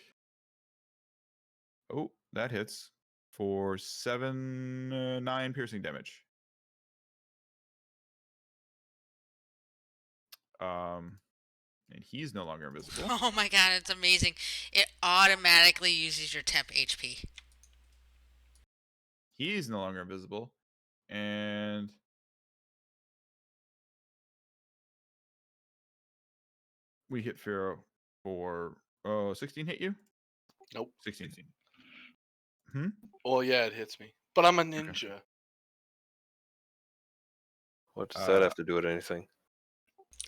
Speaker 1: Oh, that hits for 9 piercing damage. And he's no longer invisible.
Speaker 4: Oh my god, it's amazing. It automatically uses your temp HP.
Speaker 1: He's no longer invisible. And we hit Pharaoh for 16 hit you?
Speaker 3: Nope.
Speaker 1: 16.
Speaker 3: Well, yeah, it hits me. But I'm a ninja.
Speaker 2: What does that have to do with anything?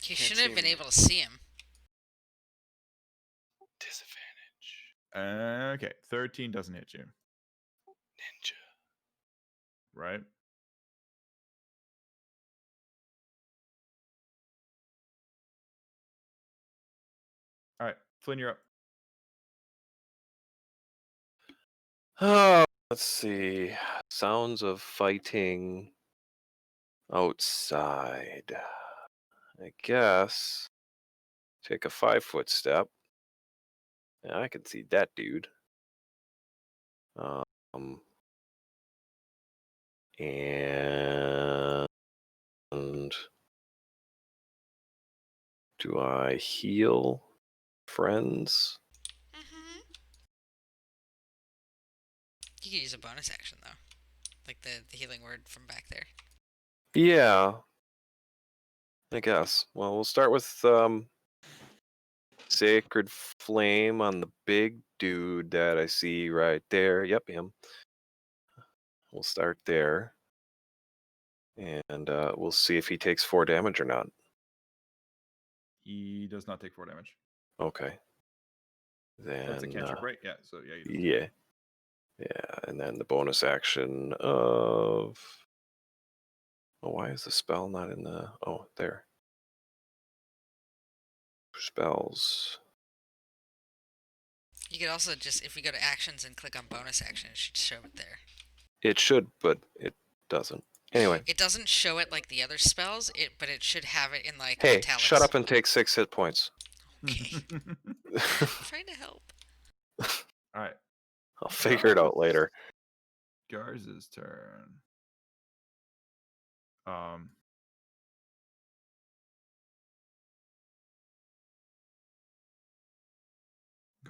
Speaker 4: You
Speaker 3: Can't
Speaker 4: shouldn't
Speaker 3: see
Speaker 4: have been
Speaker 3: me.
Speaker 4: able to see him.
Speaker 3: Disadvantage.
Speaker 1: Okay, 13 doesn't hit you.
Speaker 3: Ninja.
Speaker 1: Right? All right, Flynn, you're up.
Speaker 2: Oh, let's see. Sounds of fighting outside. I guess take a 5-foot step. Yeah, I can see that dude. And do I heal friends?
Speaker 4: Mm-hmm. You could use a bonus action though, like the healing word from back there.
Speaker 2: Yeah, I guess. Well, we'll start with Sacred Flame on the big dude that I see right there. Yep, him. We'll start there. And we'll see if he takes 4 damage or not.
Speaker 1: He does not take 4 damage.
Speaker 2: Okay. Then
Speaker 1: That's a cantrip, right? Yeah, so yeah.
Speaker 2: Yeah. Yeah, and then the bonus action of... Oh, why is the spell not in the... Oh, there. Spells.
Speaker 4: You could also just, if you go to actions and click on bonus action, it should show it there.
Speaker 2: It should, but it doesn't. Anyway.
Speaker 4: It doesn't show it like the other spells, but it should have it in like
Speaker 2: Hey,
Speaker 4: italics.
Speaker 2: shut up and take 6 hit points.
Speaker 4: Okay. I'm trying to help.
Speaker 1: All right.
Speaker 2: I'll figure it out later.
Speaker 1: Garz's turn.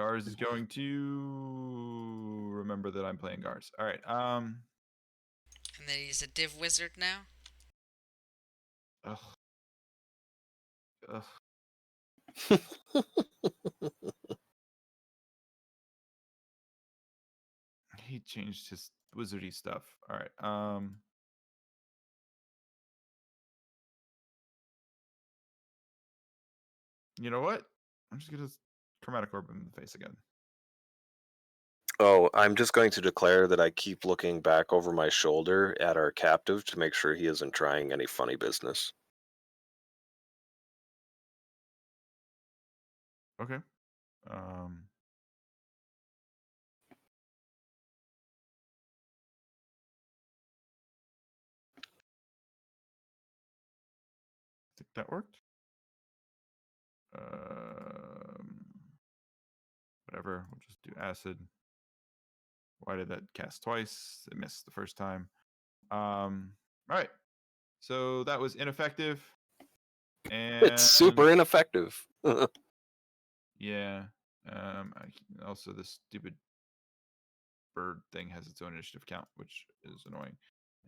Speaker 1: Gars is going to remember that I'm playing Gars. All right.
Speaker 4: And then he's a div wizard now.
Speaker 1: Ugh. Ugh. He changed his wizardy stuff. All right. You know what? I'm just gonna chromatic orb him in the face again.
Speaker 2: Oh, I'm just going to declare that I keep looking back over my shoulder at our captive to make sure he isn't trying any funny business.
Speaker 1: Okay. I think that worked. Whatever. We'll just do acid. Why did that cast twice? It missed the first time. All right. So that was ineffective. And
Speaker 2: It's super ineffective.
Speaker 1: yeah. Also, this stupid bird thing has its own initiative count, which is annoying.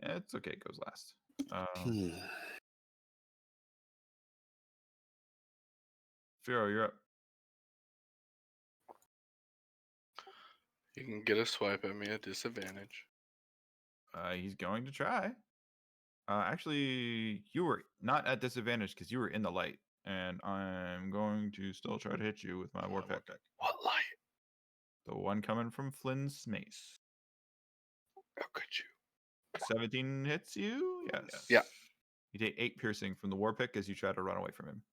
Speaker 1: It's okay. It goes last. Firo, you're up.
Speaker 3: You can get a swipe at me at disadvantage.
Speaker 1: He's going to try. Actually, you were not at disadvantage because you were in the light, and I'm going to still try to hit you with my war pick.
Speaker 3: What light?
Speaker 1: The one coming from Flynn's mace.
Speaker 3: How could you?
Speaker 1: 17 hits you? Yes.
Speaker 3: Yeah.
Speaker 1: You take 8 piercing from the war pick as you try to run away from him.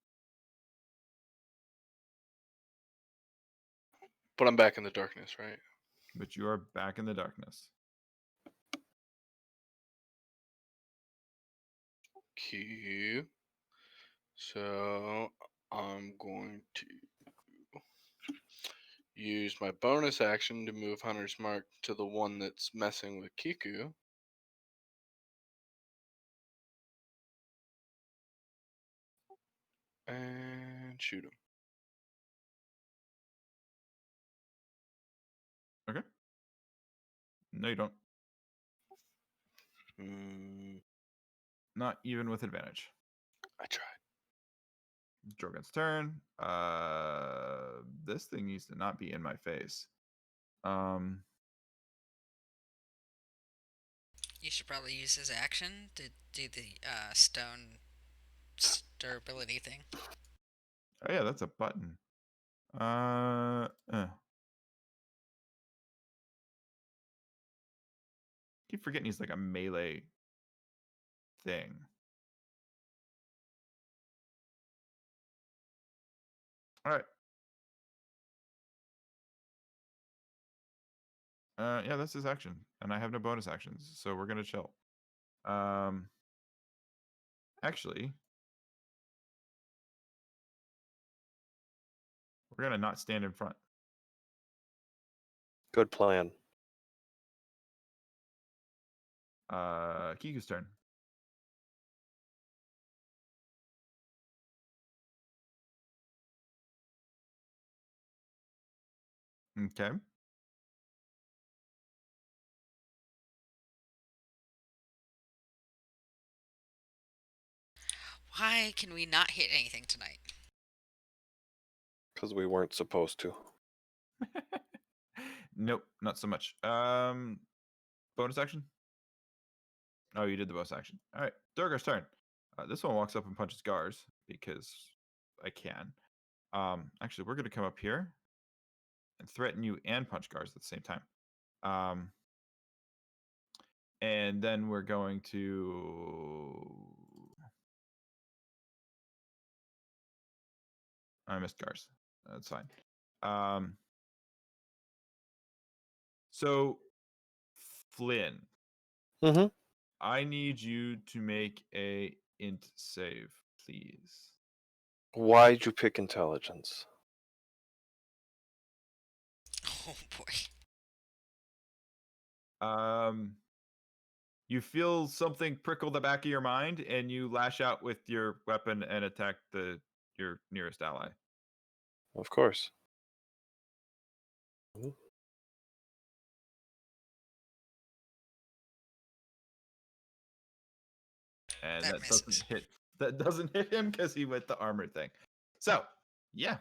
Speaker 3: But I'm back in the darkness, right?
Speaker 1: But you are back in the darkness.
Speaker 3: Q. So I'm going to use my bonus action to move Hunter's Mark to the one that's messing with Kiku. And shoot him.
Speaker 1: Okay. No, you don't. Not even with advantage.
Speaker 3: I tried.
Speaker 1: Drogon's turn. This thing needs to not be in my face.
Speaker 4: You should probably use his action to do the stone durability thing.
Speaker 1: Oh yeah, that's a button. Keep forgetting he's like a melee thing. All right. Yeah, that's his action, and I have no bonus actions, so we're gonna chill. Actually, we're gonna not stand in front.
Speaker 2: Good plan.
Speaker 1: Kiku's turn. Okay.
Speaker 4: Why can we not hit anything tonight?
Speaker 2: Because we weren't supposed to.
Speaker 1: Nope, not so much. Bonus action? Oh, you did the bonus action. All right, Durgar's turn. This one walks up and punches Gars because I can. Actually, we're gonna come up here and threaten you and punch Gars at the same time. And then we're going to. I missed Gars. That's fine. So, Flynn,
Speaker 2: Mm-hmm.
Speaker 1: I need you to make a int save, please.
Speaker 2: Why'd you pick intelligence?
Speaker 4: Oh boy.
Speaker 1: You feel something prickle the back of your mind, and you lash out with your weapon and attack your nearest ally.
Speaker 2: Of course.
Speaker 1: And
Speaker 4: That
Speaker 1: that
Speaker 4: misses.
Speaker 1: doesn't hit. That doesn't hit him because he went the armor thing. So yeah,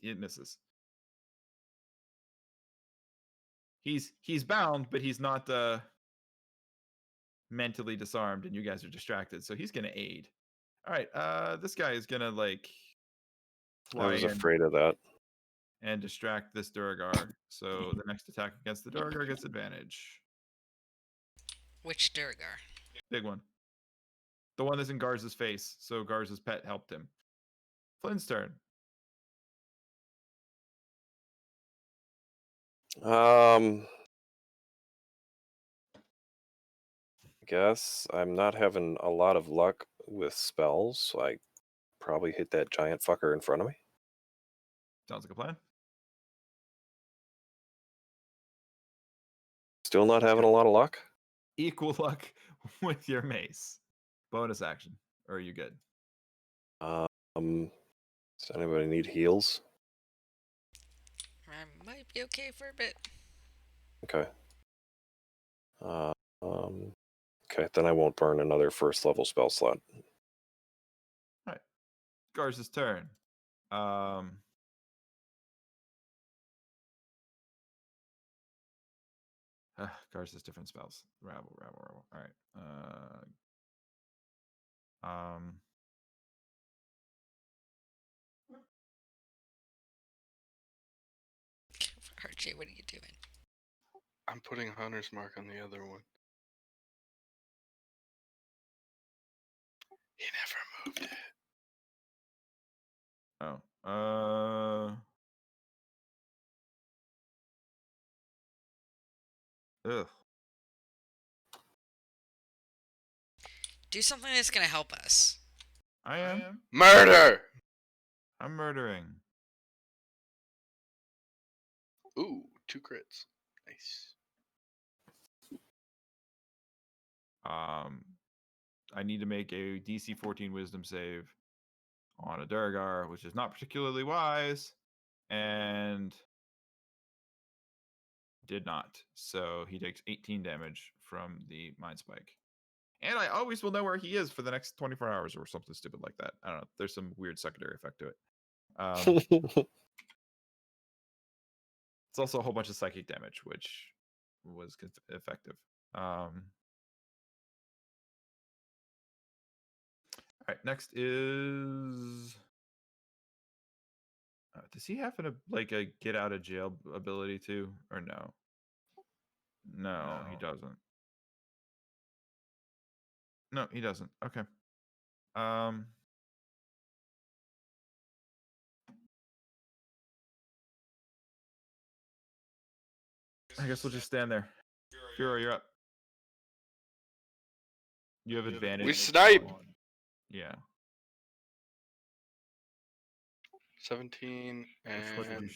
Speaker 1: it misses. He's bound, but he's not mentally disarmed, and you guys are distracted. So he's gonna aid. All right, this guy is gonna like
Speaker 2: I
Speaker 1: fly
Speaker 2: was
Speaker 1: in
Speaker 2: afraid of that.
Speaker 1: and distract this Duragar. So the next attack against the Duragar gets advantage.
Speaker 4: Which Durgar?
Speaker 1: Big one. The one that's in Garza's face. So Garza's pet helped him. Flynn's turn.
Speaker 2: I guess I'm not having a lot of luck with spells, so I probably hit that giant fucker in front of me.
Speaker 1: Sounds like a plan.
Speaker 2: Still not having a lot of luck.
Speaker 1: Equal luck with your mace. Bonus action. Or are you good?
Speaker 2: Does anybody need heals?
Speaker 4: I might be okay for a bit.
Speaker 2: Okay. Okay, then I won't burn another first level spell slot.
Speaker 1: All right. Garza's turn. Garza's different spells. Rabble. All right.
Speaker 4: Archie, what are you doing?
Speaker 3: I'm putting Hunter's Mark on the other one. He never moved it.
Speaker 1: Ugh.
Speaker 4: Do something that's gonna help us.
Speaker 1: I am.
Speaker 3: Murder!
Speaker 1: I'm murdering.
Speaker 3: Ooh, 2 crits. Nice.
Speaker 1: I need to make a DC 14 Wisdom save on a Duragar, which is not particularly wise, and did not. So he takes 18 damage from the Mind Spike. And I always will know where he is for the next 24 hours or something stupid like that. I don't know. There's some weird secondary effect to it. It's also a whole bunch of psychic damage, which was effective. All right, next is. Does he have a get out of jail ability too, or no? No, he doesn't. No, he doesn't. Okay. I guess we'll just stand there. Furo, you're up. You have advantage.
Speaker 3: We snipe!
Speaker 1: Yeah.
Speaker 3: 17
Speaker 1: What did you
Speaker 3: and